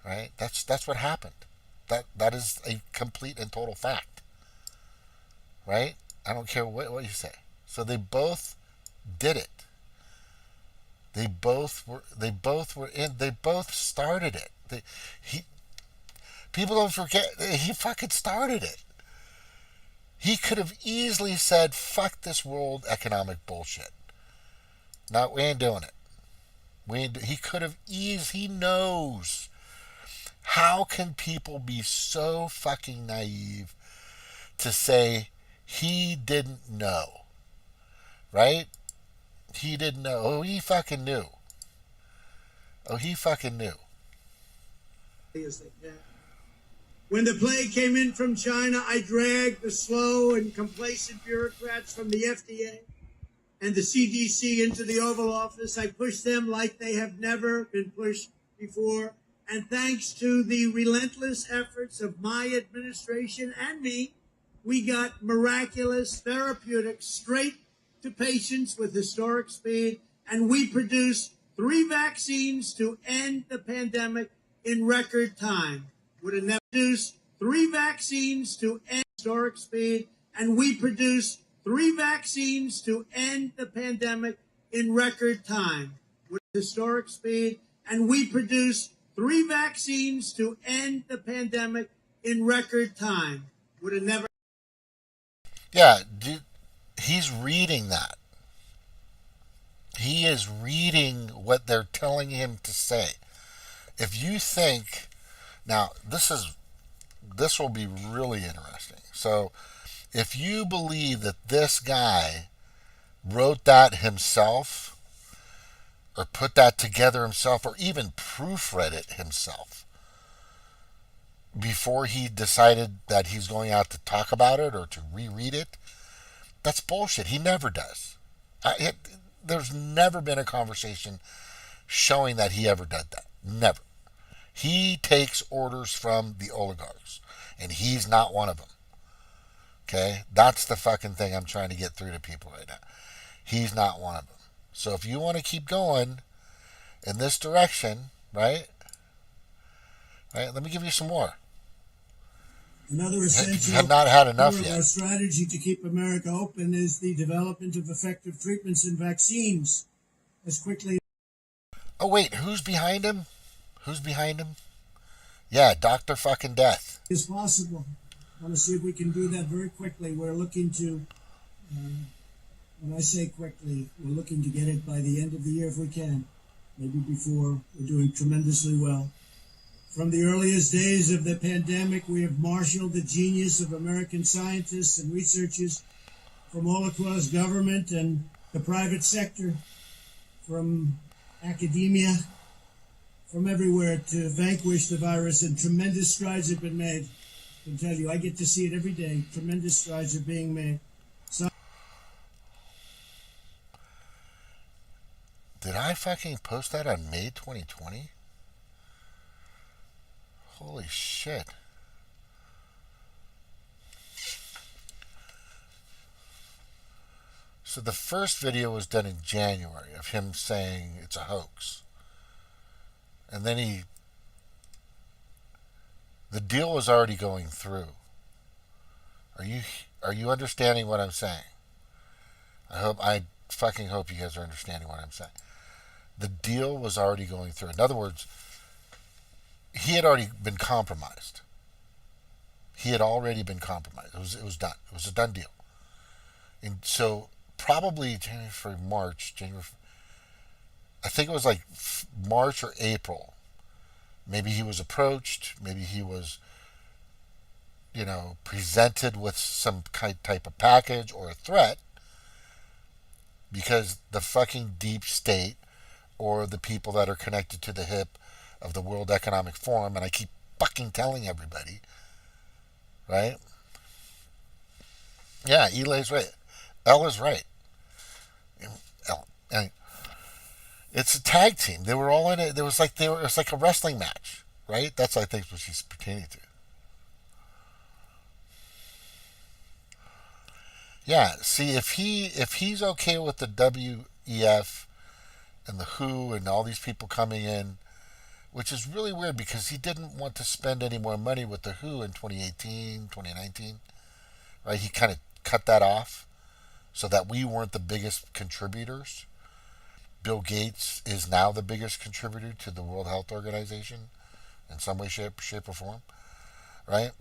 Right? That's what happened. That is a complete and total fact. Right? I don't care what you say. So they both did it. They both started it. People don't forget, he fucking started it. He could have easily said, fuck this world economic bullshit. No, we ain't doing it. He could have he knows. How can people be so fucking naive to say he didn't know? Right? He didn't know. Oh, he fucking knew. Oh, he fucking knew. When the plague came in from China, I dragged the slow and complacent bureaucrats from the FDA and the CDC into the Oval Office. I pushed them like they have never been pushed before. And thanks to the relentless efforts of my administration and me, we got miraculous therapeutics straight to patients with historic speed. And we produced 3 vaccines to end the pandemic in record time. Would have never produced 3 vaccines to end historic speed. And we produced 3 vaccines to end the pandemic in record time with historic speed. And we produced 3 vaccines to end the pandemic in record time. Would have never. Yeah, he's reading that. He is reading what they're telling him to say. If you think, now this will be really interesting. So if you believe that this guy wrote that himself, or put that together himself, or even proofread it himself before he decided that he's going out to talk about it or to reread it, that's bullshit. He never does. There's never been a conversation showing that he ever did that. Never. He takes orders from the oligarchs, and he's not one of them. Okay? That's the fucking thing I'm trying to get through to people right now. He's not one of them. So if you want to keep going in this direction, right? Let me give you some more. Another essential have not had enough part of yet. our strategy to keep America open is the development of effective treatments and vaccines as quickly. Oh wait, who's behind him? Who's behind him? Yeah, Dr. fucking Death. As possible. I want to see if we can do that very quickly. We're looking to. When I say quickly, we're looking to get it by the end of the year if we can. Maybe before. We're doing tremendously well. From the earliest days of the pandemic, we have marshaled the genius of American scientists and researchers from all across government and the private sector, from academia, from everywhere to vanquish the virus, and tremendous strides have been made. I can tell you, I get to see it every day. Tremendous strides are being made. Did I fucking post that on May 2020? Holy shit. So the first video was done in January of him saying it's a hoax. And then the deal was already going through. Are you understanding what I'm saying? I fucking hope you guys are understanding what I'm saying. The deal was already going through. In other words, he had already been compromised. He had already been compromised. It was done. It was a done deal. And so probably January, I think it was like March or April. Maybe he was approached. Maybe he was, presented with some type of package or a threat, because the fucking deep state, or the people that are connected to the hip of the World Economic Forum, and I keep fucking telling everybody, right? Yeah, Eli's right. Elle is right. It's a tag team. They were all in it. It was like a wrestling match, right? That's, I think, what she's pertaining to. Yeah. See, if he's okay with the WEF and the WHO and all these people coming in, which is really weird because he didn't want to spend any more money with the WHO in 2018, 2019, right? He kind of cut that off so that we weren't the biggest contributors. Bill Gates is now the biggest contributor to the World Health Organization in some way, shape, or form, right?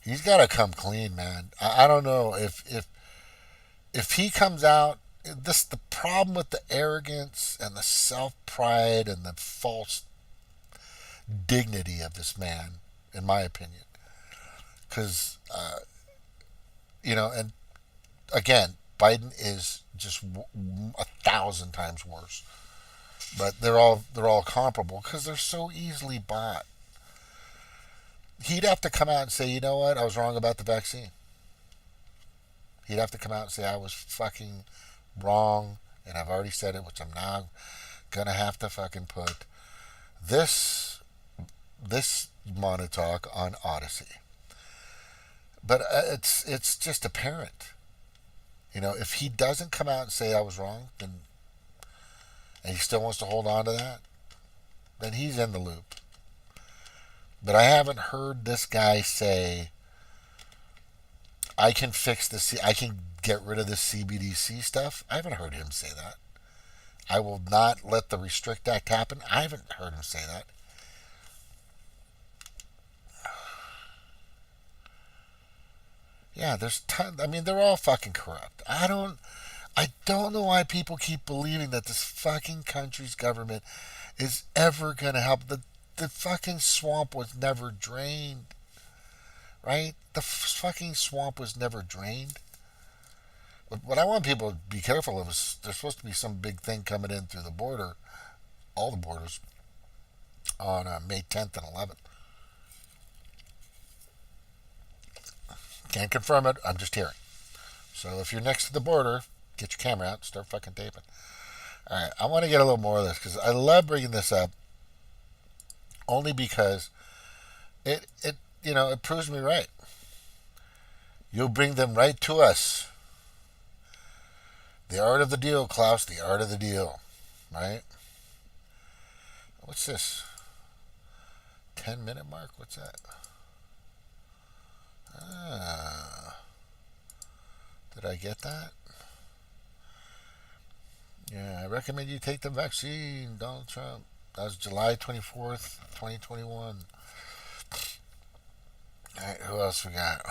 He's got to come clean, man. I don't know if he comes out. The problem with the arrogance and the self pride and the false dignity of this man, in my opinion, because and again, Biden is just 1,000 times worse. But they're all comparable because they're so easily bought. He'd have to come out and say, you know what, I was wrong about the vaccine. He'd have to come out and say I was fucking wrong, and I've already said it, which I'm now gonna have to fucking put this monotalk on Odyssey. But it's just apparent. If he doesn't come out and say I was wrong, then and he still wants to hold on to that, then he's in the loop. But I haven't heard this guy say, I can fix this, I can get rid of this CBDC stuff. I haven't heard him say that. I will not let the Restrict Act happen. I haven't heard him say that. Yeah, there's tons. I mean, they're all fucking corrupt. I don't know why people keep believing that this fucking country's government is ever going to help. The fucking swamp was never drained, right? The fucking swamp was never drained. But what I want people to be careful of is there's supposed to be some big thing coming in through the border, all the borders, on May 10th and 11th. Can't confirm it. I'm just hearing. So if you're next to the border, get your camera out and start fucking taping. All right, I want to get a little more of this because I love bringing this up only because it proves me right. You'll bring them right to us. The art of the deal, Klaus, the art of the deal, right? What's this? 10-minute mark? What's that? Did I get that? Yeah, I recommend you take the vaccine, Donald Trump. That was July 24th, 2021. All right, who else we got?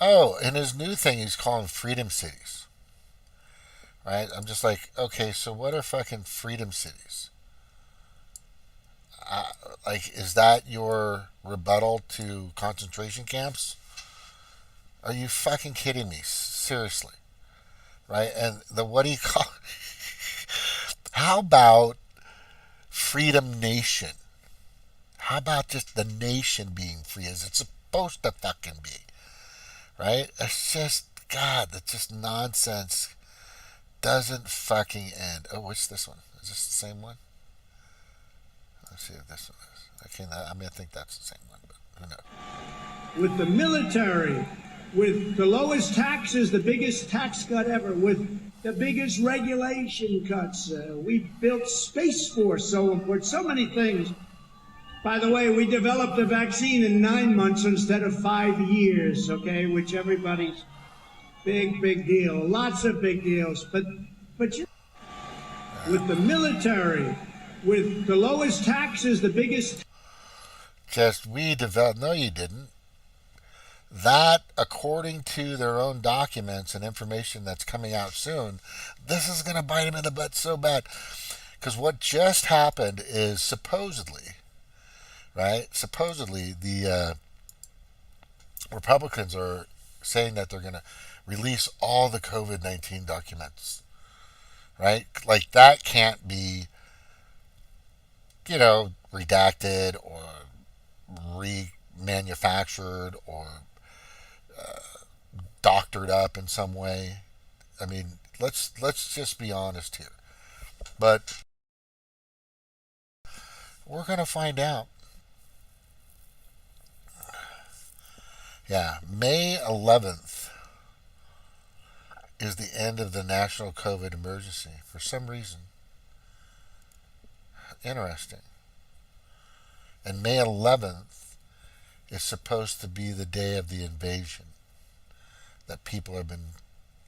Oh, and his new thing he's calling Freedom Cities. Right? I'm just like, okay, so what are fucking Freedom Cities? Is that your rebuttal to concentration camps? Are you fucking kidding me? Seriously. Right? And what do you call how about Freedom Nation? How about just the nation being free as it's supposed to fucking be? Right? It's just, God, that's just nonsense. Doesn't fucking end. Oh, what's this one? Is this the same one? Let's see if this one is. I think that's the same one, but who knows? With the military, with the lowest taxes, the biggest tax cut ever, with the biggest regulation cuts. We built Space Force, so important, so many things. By the way, we developed a vaccine in 9 months instead of 5 years, okay, which everybody's big deal. Lots of big deals. But you, with the military, with the lowest taxes, the biggest... Just we developed... No, you didn't. That, according to their own documents and information that's coming out soon, this is going to bite them in the butt so bad. Because what just happened is supposedly, right? Supposedly, the Republicans are saying that they're going to release all the COVID-19 documents, right? Like, that can't be, redacted or remanufactured or doctored up in some way. I mean, let's just be honest here. But we're going to find out. Yeah, May 11th is the end of the national COVID emergency for some reason. Interesting. And May 11th is supposed to be the day of the invasion that people have been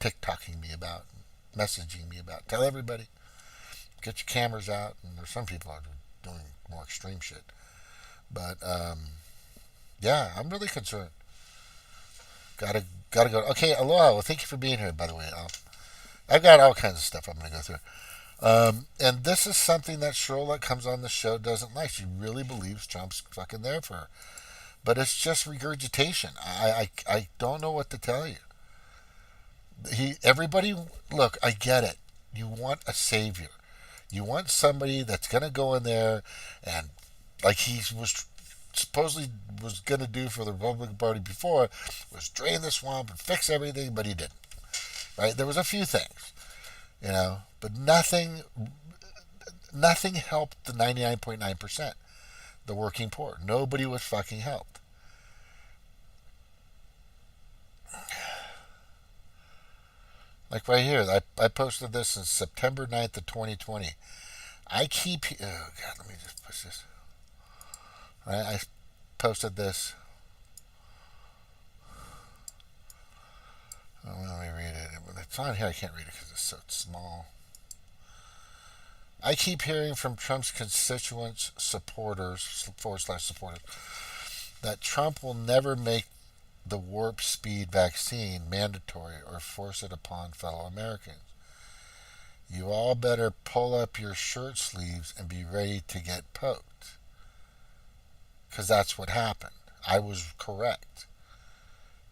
TikToking me about, messaging me about. Tell everybody, get your cameras out. And there's some people out there doing more extreme shit. But yeah, I'm really concerned. Gotta go. Okay, aloha. Well, thank you for being here, by the way. I've got all kinds of stuff I'm going to go through. And this is something that Cheryl that comes on the show doesn't like. She really believes Trump's fucking there for her. But it's just regurgitation. I don't know what to tell you. Everybody, look, I get it. You want a savior. You want somebody that's going to go in there and, like he was supposedly was going to do for the Republican Party before, was drain the swamp and fix everything, but he didn't. Right? There was a few things, but nothing helped the 99.9%, the working poor. Nobody was fucking helped. Like right here, I posted this on September 9th of 2020. Oh God, let me just push this. Right, I posted this. Oh, let me read it. When it's on here, I can't read it because it's so small. I keep hearing from Trump's constituents, supporters, /supporters, that Trump will never make the warp speed vaccine mandatory or force it upon fellow Americans. You all better pull up your shirt sleeves and be ready to get poked. Because that's what happened. I was correct.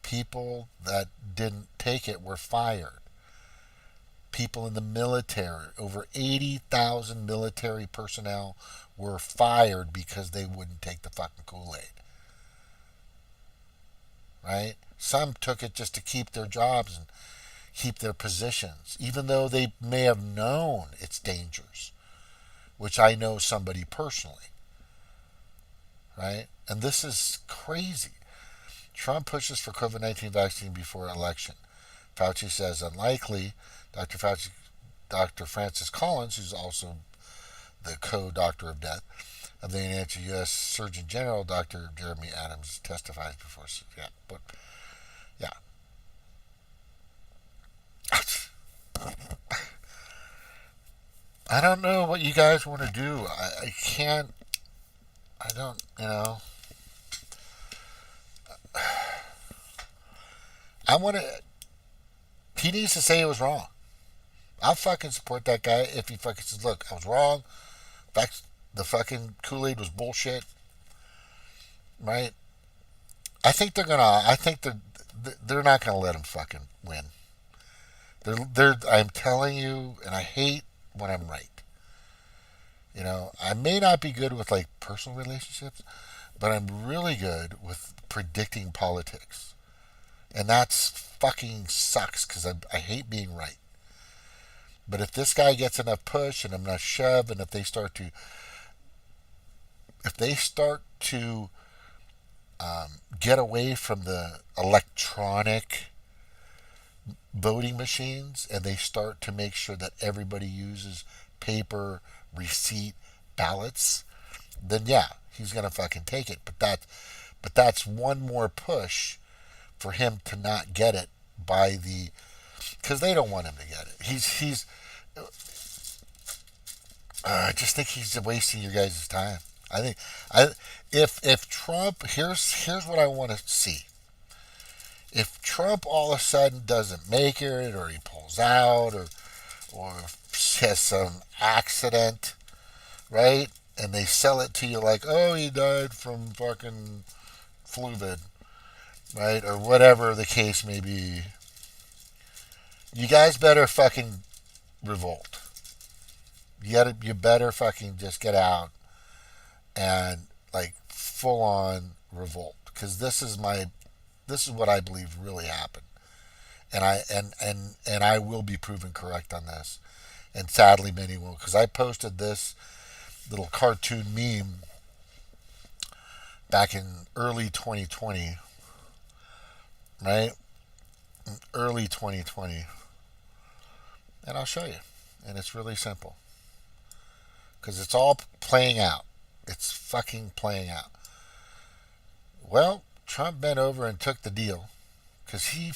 People that didn't take it were fired. People in the military, over 80,000 military personnel were fired because they wouldn't take the fucking Kool-Aid. Right? Some took it just to keep their jobs and keep their positions, even though they may have known its dangers, which I know somebody personally. Right? And this is crazy. Trump pushes for COVID-19 vaccine before election. Fauci says unlikely. Dr. Francis Collins, who's also the co-doctor of death of the U.S. Surgeon General, Dr. Jeremy Adams, testifies before. Yeah, but yeah. I don't know what you guys want to do. I can't. I don't, I want to. He needs to say it was wrong. I'll fucking support that guy if he fucking says, look, I was wrong. The fucking Kool-Aid was bullshit. Right? I think they're not gonna let him fucking win. I'm telling you, and I hate when I'm right. I may not be good with like personal relationships, but I'm really good with predicting politics. And that's fucking sucks because I hate being right. But if this guy gets enough push and enough shove, and if they start to get away from the electronic voting machines, and they start to make sure that everybody uses paper receipt ballots, then yeah, he's gonna fucking take it. But that's one more push for him to not get it because they don't want him to get it. I just think he's wasting your guys' time. If Trump, here's what I want to see. If Trump all of a sudden doesn't make it, or he pulls out, or has some accident, right? And they sell it to you like, oh, he died from fucking fluvid, right? Or whatever the case may be. You guys better fucking revolt. You better fucking just get out and like full on revolt, because this is what I believe really happened, and I will be proven correct on this, and sadly many will, because I posted this little cartoon meme back in early 2020 right? Early 2020. And I'll show you. And it's really simple. Because it's all playing out. It's fucking playing out. Well, Trump bent over and took the deal because he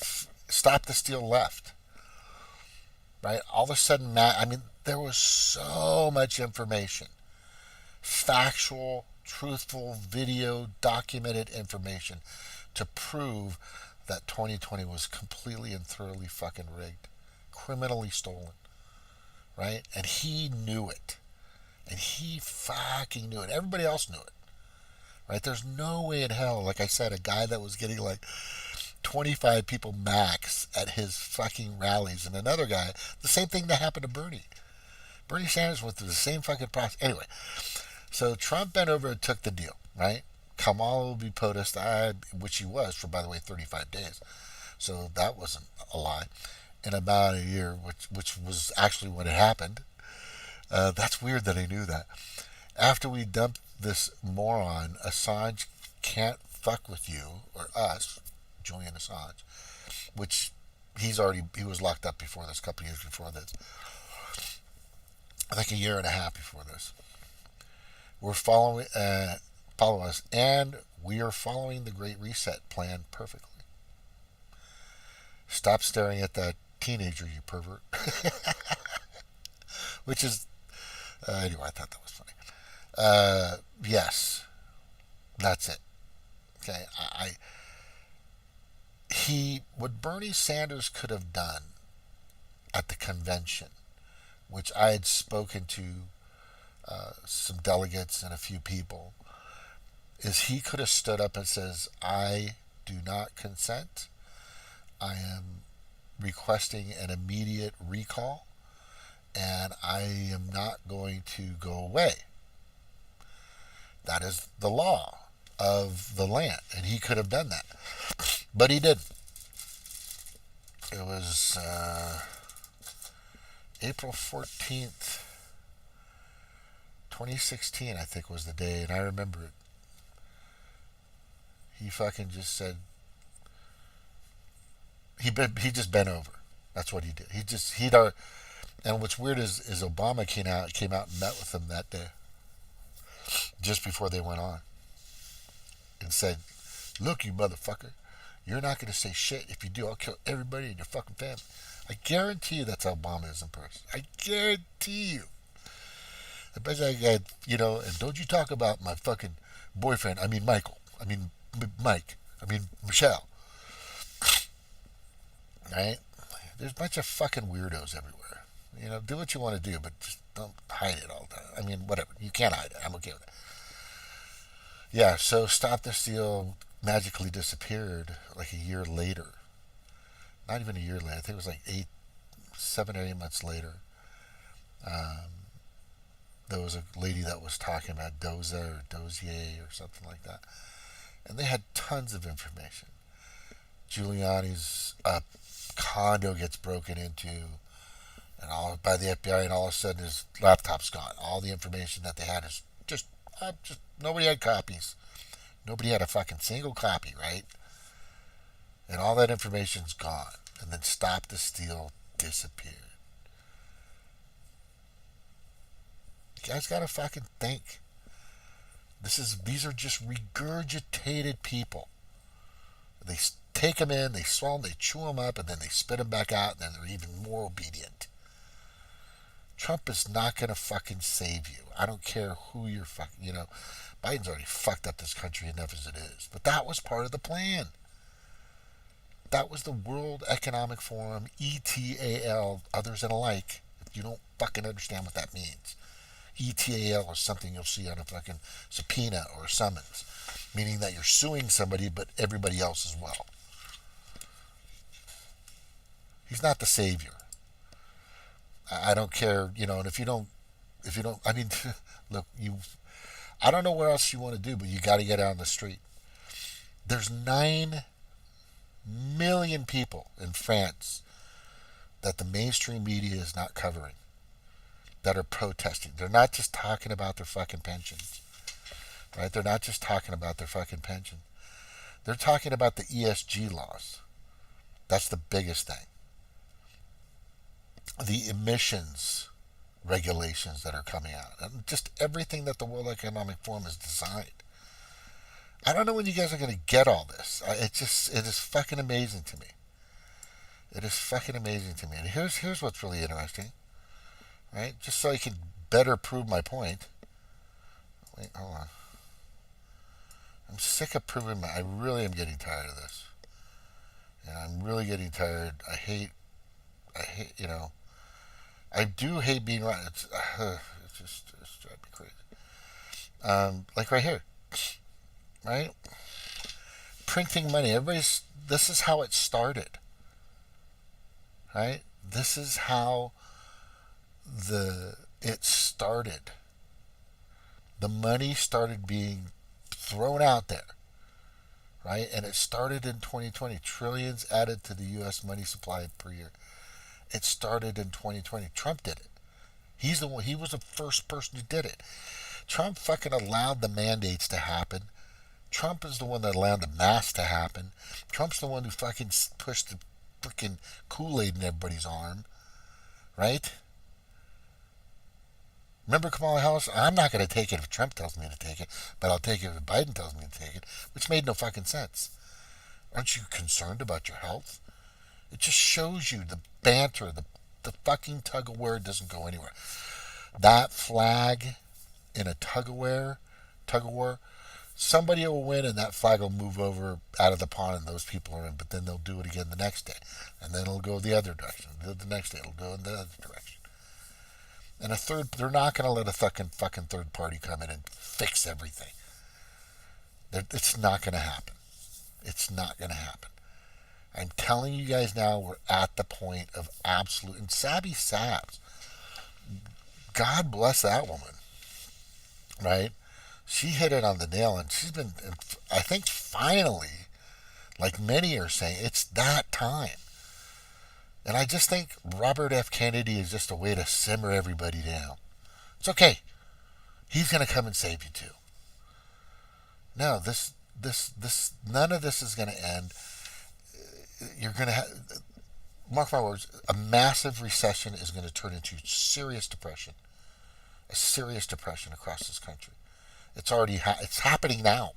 stopped the steal left. Right? All of a sudden, there was so much information. Factual, truthful, video, documented information to prove that 2020 was completely and thoroughly fucking rigged. Criminally stolen. Right? And he knew it. And he fucking knew it. Everybody else knew it. Right? There's no way in hell, like I said, a guy that was getting like 25 people max at his fucking rallies, and another guy, the same thing that happened to Bernie. Bernie Sanders went through the same fucking process. Anyway, so Trump bent over and took the deal, right? Kamala will be POTUS, which he was for, by the way, 35 days. So that wasn't a lie. In about a year, which was actually when it happened. That's weird that I knew that. After we dumped this moron, Assange can't fuck with you, or us, Julian Assange, which he was locked up before this, a couple years before this. I think a year and a half before this. We're follow us, and we are following the Great Reset plan perfectly. Stop staring at that teenager, you pervert. Which is, anyway, I thought that was funny. Yes, that's it. Okay, what Bernie Sanders could have done at the convention, which I had spoken to some delegates and a few people, is he could have stood up and says, I do not consent. I am requesting an immediate recall, and I am not going to go away. That is the law of the land, and he could have done that. But he didn't. It was April 14th, 2016, I think was the day, and I remember it. He fucking just said, he just bent over. That's what he did. And what's weird is Obama came out and met with him that day, just before they went on, and said, look, you motherfucker, you're not going to say shit. If you do, I'll kill everybody in your fucking family. I guarantee you that's how Obama is in person. I guarantee you. I bet I got, and don't you talk about my fucking boyfriend. I mean, Michael. I mean, Mike. I mean, Michelle. Right? There's a bunch of fucking weirdos everywhere. Do what you want to do, but just don't hide it all the time. I mean, whatever. You can't hide it. I'm okay with that. Yeah, so Stop the Steal magically disappeared like a year later. Not even a year later. I think it was like 7 or 8 months later. There was a lady that was talking about Doza or Dozier or something like that. And they had tons of information. Giuliani's condo gets broken into, and all by the FBI, and all of a sudden his laptop's gone. All the information that they had is just nobody had copies. Nobody had a fucking single copy, right? And all that information's gone. And then Stop the Steal disappeared. You guys gotta fucking think. These are just regurgitated people. They take them in, they swallow them, they chew them up, and then they spit them back out, and then they're even more obedient. Trump is not going to fucking save you. I don't care who you're fucking, Biden's already fucked up this country enough as it is. But that was part of the plan. That was the World Economic Forum, ETAL, others and alike, if you don't fucking understand what that means. ETAL is something you'll see on a fucking subpoena or a summons, meaning that you're suing somebody but everybody else as well. He's not the savior. I don't care, and if you don't, I mean, look, I don't know what else you want to do, but you got to get out on the street. There's 9 million people in France that the mainstream media is not covering, that are protesting. They're not just talking about their fucking pensions, right? They're not just talking about their fucking pension. They're talking about the ESG laws. That's the biggest thing. The emissions regulations that are coming out, and just everything that the World Economic Forum has designed. I don't know when you guys are going to get all this. It is fucking amazing to me. It is fucking amazing to me. And here's what's really interesting, right? Just so I can better prove my point. Wait, hold on. I'm sick of proving I really am getting tired of this. And I'm really getting tired. I hate, I do hate being right. It's driving me crazy. Like right here, right? Printing money. This is how it started, right? This is how it started. The money started being thrown out there, right? And it started in 2020. Trillions added to the U.S. money supply per year. It started in 2020. Trump did it. He's the one. He was the first person who did it. Trump fucking allowed the mandates to happen. Trump is the one that allowed the masks to happen. Trump's the one who fucking pushed the freaking Kool-Aid in everybody's arm, right? Remember Kamala Harris? I'm not going to take it if Trump tells me to take it, but I'll take it if Biden tells me to take it, which made no fucking sense. Aren't you concerned about your health? It just shows you the banter, the fucking tug-of-war doesn't go anywhere. That flag in a tug-of-war, somebody will win and that flag will move over out of the pond and those people are in, but then they'll do it again the next day. And then it'll go the other direction. The next day it'll go in the other direction. And they're not going to let a fucking third party come in and fix everything. It's not going to happen. It's not going to happen. I'm telling you guys now, we're at the point of absolute, and Sabby Sabs, God bless that woman, right? She hit it on the nail, and she's been, I think finally, like many are saying, it's that time. And I just think Robert F. Kennedy is just a way to simmer everybody down. It's okay. He's going to come and save you too. No, none of this is going to end. You're going to have, mark my words, a massive recession is going to turn into serious depression. A serious depression across this country. It's already, it's happening now.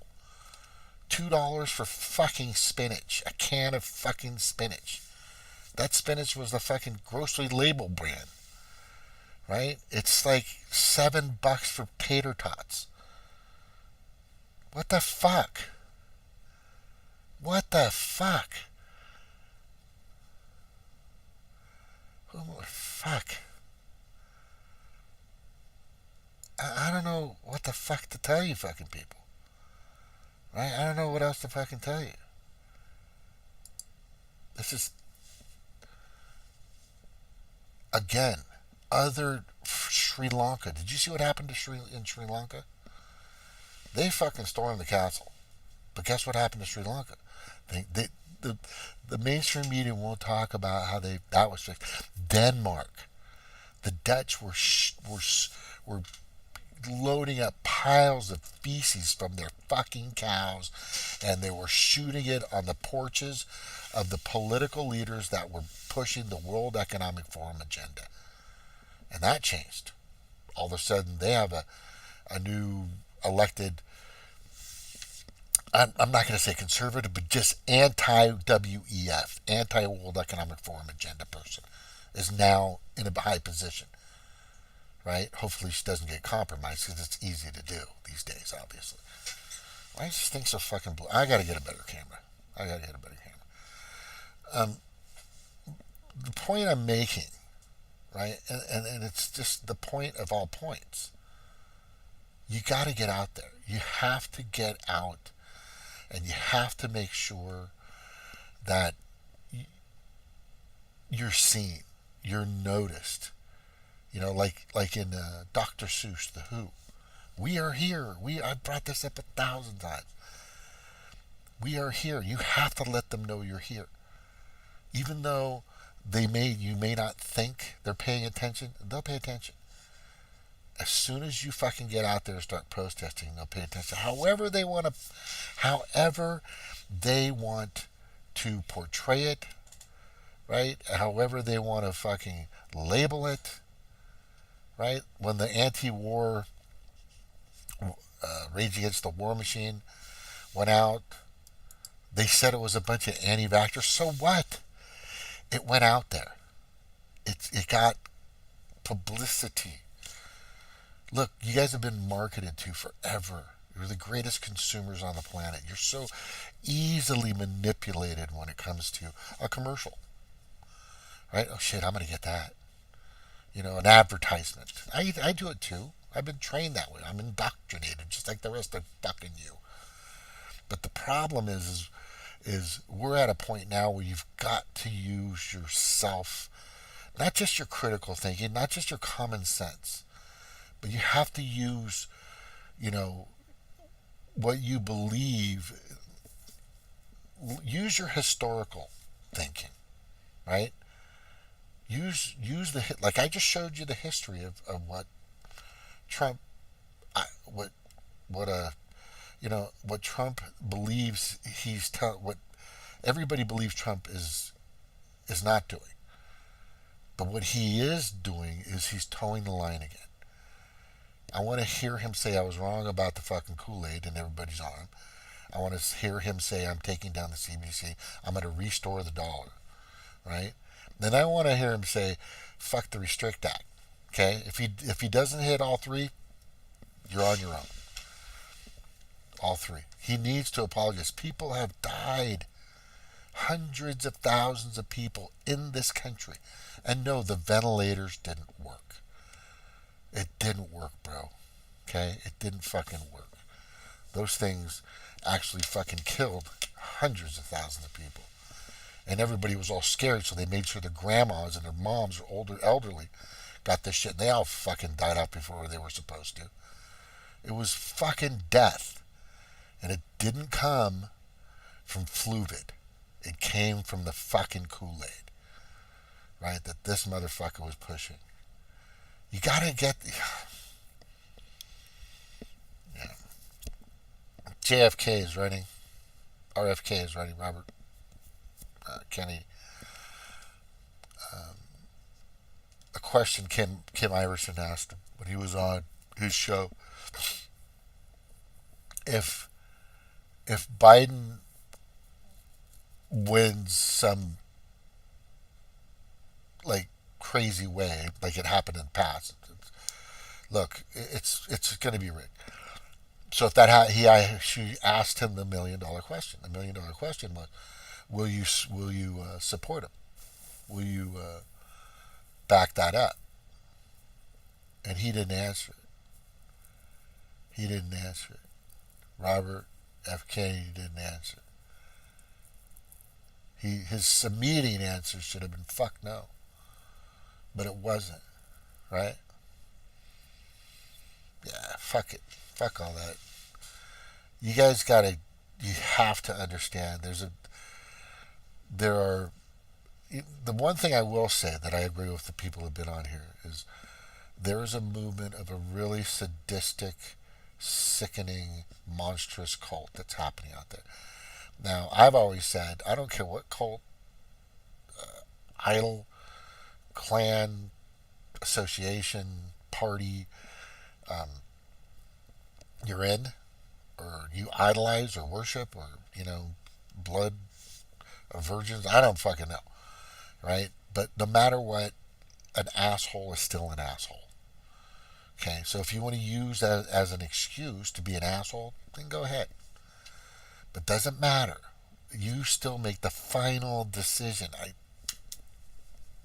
$2 for fucking spinach. A can of fucking spinach. That spinach was the fucking grocery label brand. Right? It's like $7 for tater tots. What the fuck? What the fuck? Oh, fuck. I don't know what the fuck to tell you fucking people. Right? I don't know what else to fucking tell you. This is, again, Sri Lanka. Did you see what happened in Sri Lanka? They fucking stormed the castle. But guess what happened to Sri Lanka? The mainstream media won't talk about how that was fixed. Denmark, the Dutch were loading up piles of feces from their fucking cows, and they were shooting it on the porches of the political leaders that were pushing the World Economic Forum agenda. And that changed. All of a sudden, they have a new elected, I'm not going to say conservative, but just anti-WEF, anti-World Economic Forum agenda person is now in a high position, right? Hopefully she doesn't get compromised because it's easy to do these days, obviously. Why is this thing so fucking blue? I got to get a better camera. The point I'm making, right, and it's just the point of all points. You got to get out there. You have to get out. And you have to make sure that you're seen, you're noticed. You know, like in Dr. Seuss, The Who. We are here. I've brought this up 1,000 times. We are here. You have to let them know you're here. Even though you may not think they're paying attention, they'll pay attention. As soon as you fucking get out there and start protesting, they'll pay attention. However they want to portray it, right? However they want to fucking label it, right? When the anti-war Rage Against the War Machine went out, they said it was a bunch of anti-vaxxers. So what? It went out there. It got publicity. Look, you guys have been marketed to forever. You're the greatest consumers on the planet. You're so easily manipulated when it comes to a commercial. Right? Oh shit, I'm going to get that. An advertisement. I do it too. I've been trained that way. I'm indoctrinated just like the rest of fucking you. But the problem is we're at a point now where you've got to use yourself, not just your critical thinking, not just your common sense, but you have to use, what you believe. Use your historical thinking, right? Use like I just showed you the history of what Trump, what Trump believes what everybody believes Trump is not doing. But what he is doing is he's towing the line again. I want to hear him say I was wrong about the fucking Kool-Aid in everybody's arm. I want to hear him say I'm taking down the CBDC. I'm going to restore the dollar, right? Then I want to hear him say, fuck the Restrict Act. Okay? If he doesn't hit all three, you're on your own. All three. He needs to apologize. People have died. Hundreds of thousands of people in this country. And no, the ventilators didn't work. It didn't work, bro. Okay? It didn't fucking work. Those things actually fucking killed hundreds of thousands of people. And everybody was all scared, so they made sure their grandmas and their moms or older elderly got this shit. And they all fucking died out before they were supposed to. It was fucking death. And it didn't come from Fluvid. It came from the fucking Kool-Aid. Right? That this motherfucker was pushing. You gotta get... Yeah. JFK is running. RFK is running. Robert Kennedy. A question Kim Iverson asked him when he was on his show. If Biden wins some like crazy way, like it happened in the past, look, it's going to be rigged. So if that she asked him the $1 million question. The $1 million question was, will you support him? Will you back that up? And he didn't answer it. He didn't answer it. Robert F. Kennedy didn't answer. His immediate answer should have been fuck no. But it wasn't. Right? Yeah, fuck it. Fuck all that. You guys you have to understand the one thing I will say that I agree with the people who have been on here is there is a movement of a really sadistic, sickening, monstrous cult that's happening out there. Now, I've always said, I don't care what cult, idol, clan, association, party you're in, or you idolize or worship, or, blood of virgins. I don't fucking know, right? But no matter what, an asshole is still an asshole. Okay, so if you want to use that as an excuse to be an asshole, then go ahead. But doesn't matter. You still make the final decision. I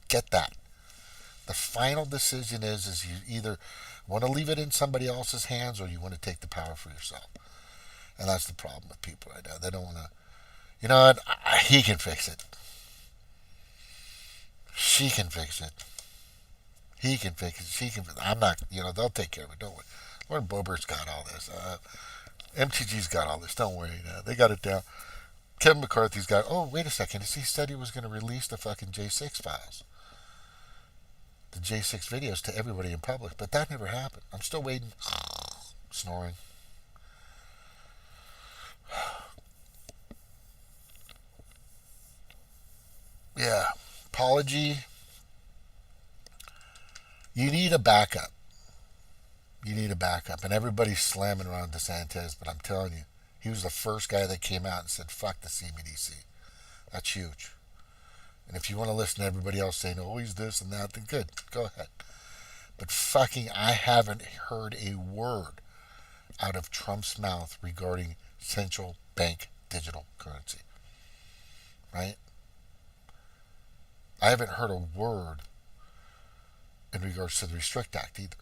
get that. The final decision is you either want to leave it in somebody else's hands or you want to take the power for yourself. And that's the problem with people right now. They don't want to, you know what, he can fix it. She can fix it. He can fix it. She can fix it. I'm not, they'll take care of it. Don't worry. Lord Boebert's got all this. MTG's got all this. Don't worry. They got it down. Kevin McCarthy's got, oh, wait a second. He said he was going to release the fucking J6 files. The J6 videos to everybody in public. But that never happened. I'm still waiting. Snoring. Yeah. apology, you need a backup. You need a backup. And everybody's slamming around DeSantis, but I'm telling you, he was the first guy that came out and said, fuck the CBDC. That's huge. And if you want to listen to everybody else saying, oh, he's this and that, then good. Go ahead. But fucking, I haven't heard a word out of Trump's mouth regarding central bank digital currency. Right? I haven't heard a word in regards to the Restrict Act either.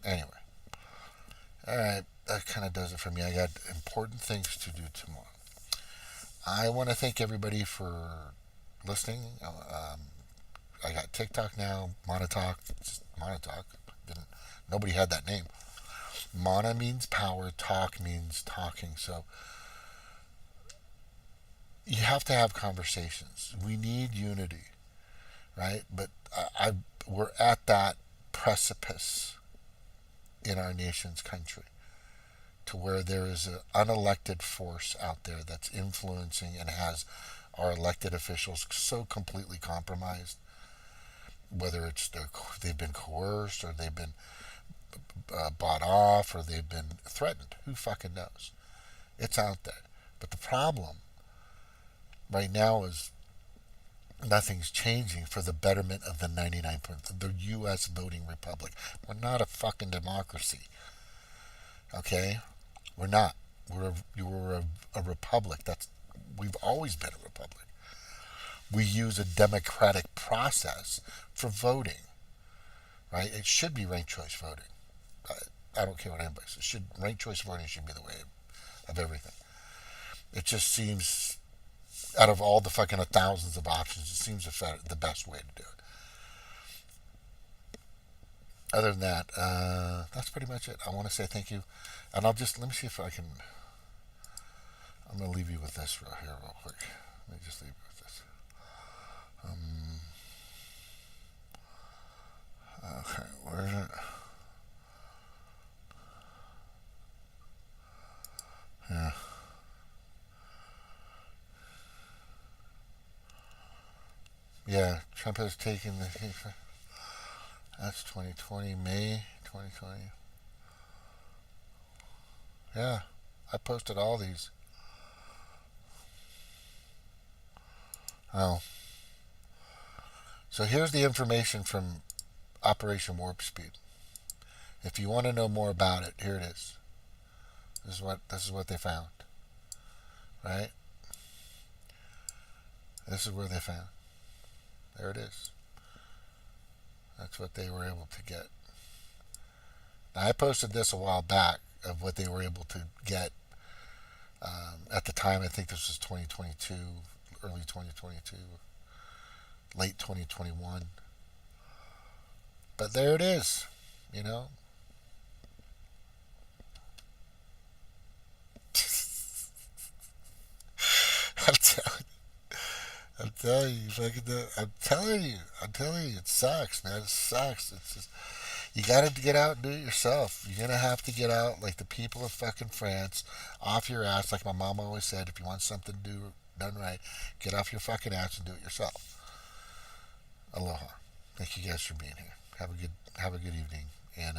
Anyway. Alright, that kind of does it for me. I got important things to do tomorrow. I want to thank everybody for listening. I got TikTok now, Monotalk. Just Monotalk. Nobody had that name. Mana means power, talk means talking. So you have to have conversations. We need unity, right? But we're at that precipice in our nation's country to where there is an unelected force out there that's influencing and has our elected officials so completely compromised, whether it's they've been coerced or they've been bought off or they've been threatened. Who fucking knows? It's out there. But the problem right now is nothing's changing for the betterment of the 99%, the U.S. voting republic. We're not a fucking democracy. Okay? We're not. We're a republic. We've always been a republic. We use a democratic process for voting. Right? It should be ranked choice voting. I don't care what anybody says. Ranked choice voting should be the way of everything. It just seems, out of all the fucking thousands of options, it seems the best way to do it. Other than that, that's pretty much it. I want to say thank you. And let me see if I can, I'm going to leave you with this real quick. Let me just leave you with this. Okay, where is it? Yeah. Yeah, Trump has taken that's 2020, May 2020. Yeah, I posted all these. Oh. So here's the information from Operation Warp Speed. If you want to know more about it, here it is. This is what they found. Right? This is where they found. There it is. That's what they were able to get. Now, I posted this a while back of what they were able to get. At the time, I think this was 2022, early 2022, late 2021. But there it is, you know. I'm telling you, it sucks, man. It sucks. It's just, you gotta get out and do it yourself. You're gonna have to get out like the people of fucking France, off your ass, like my mom always said. If you want something done right, get off your fucking ass and do it yourself. Aloha. Thank you guys for being here. Have a good evening, and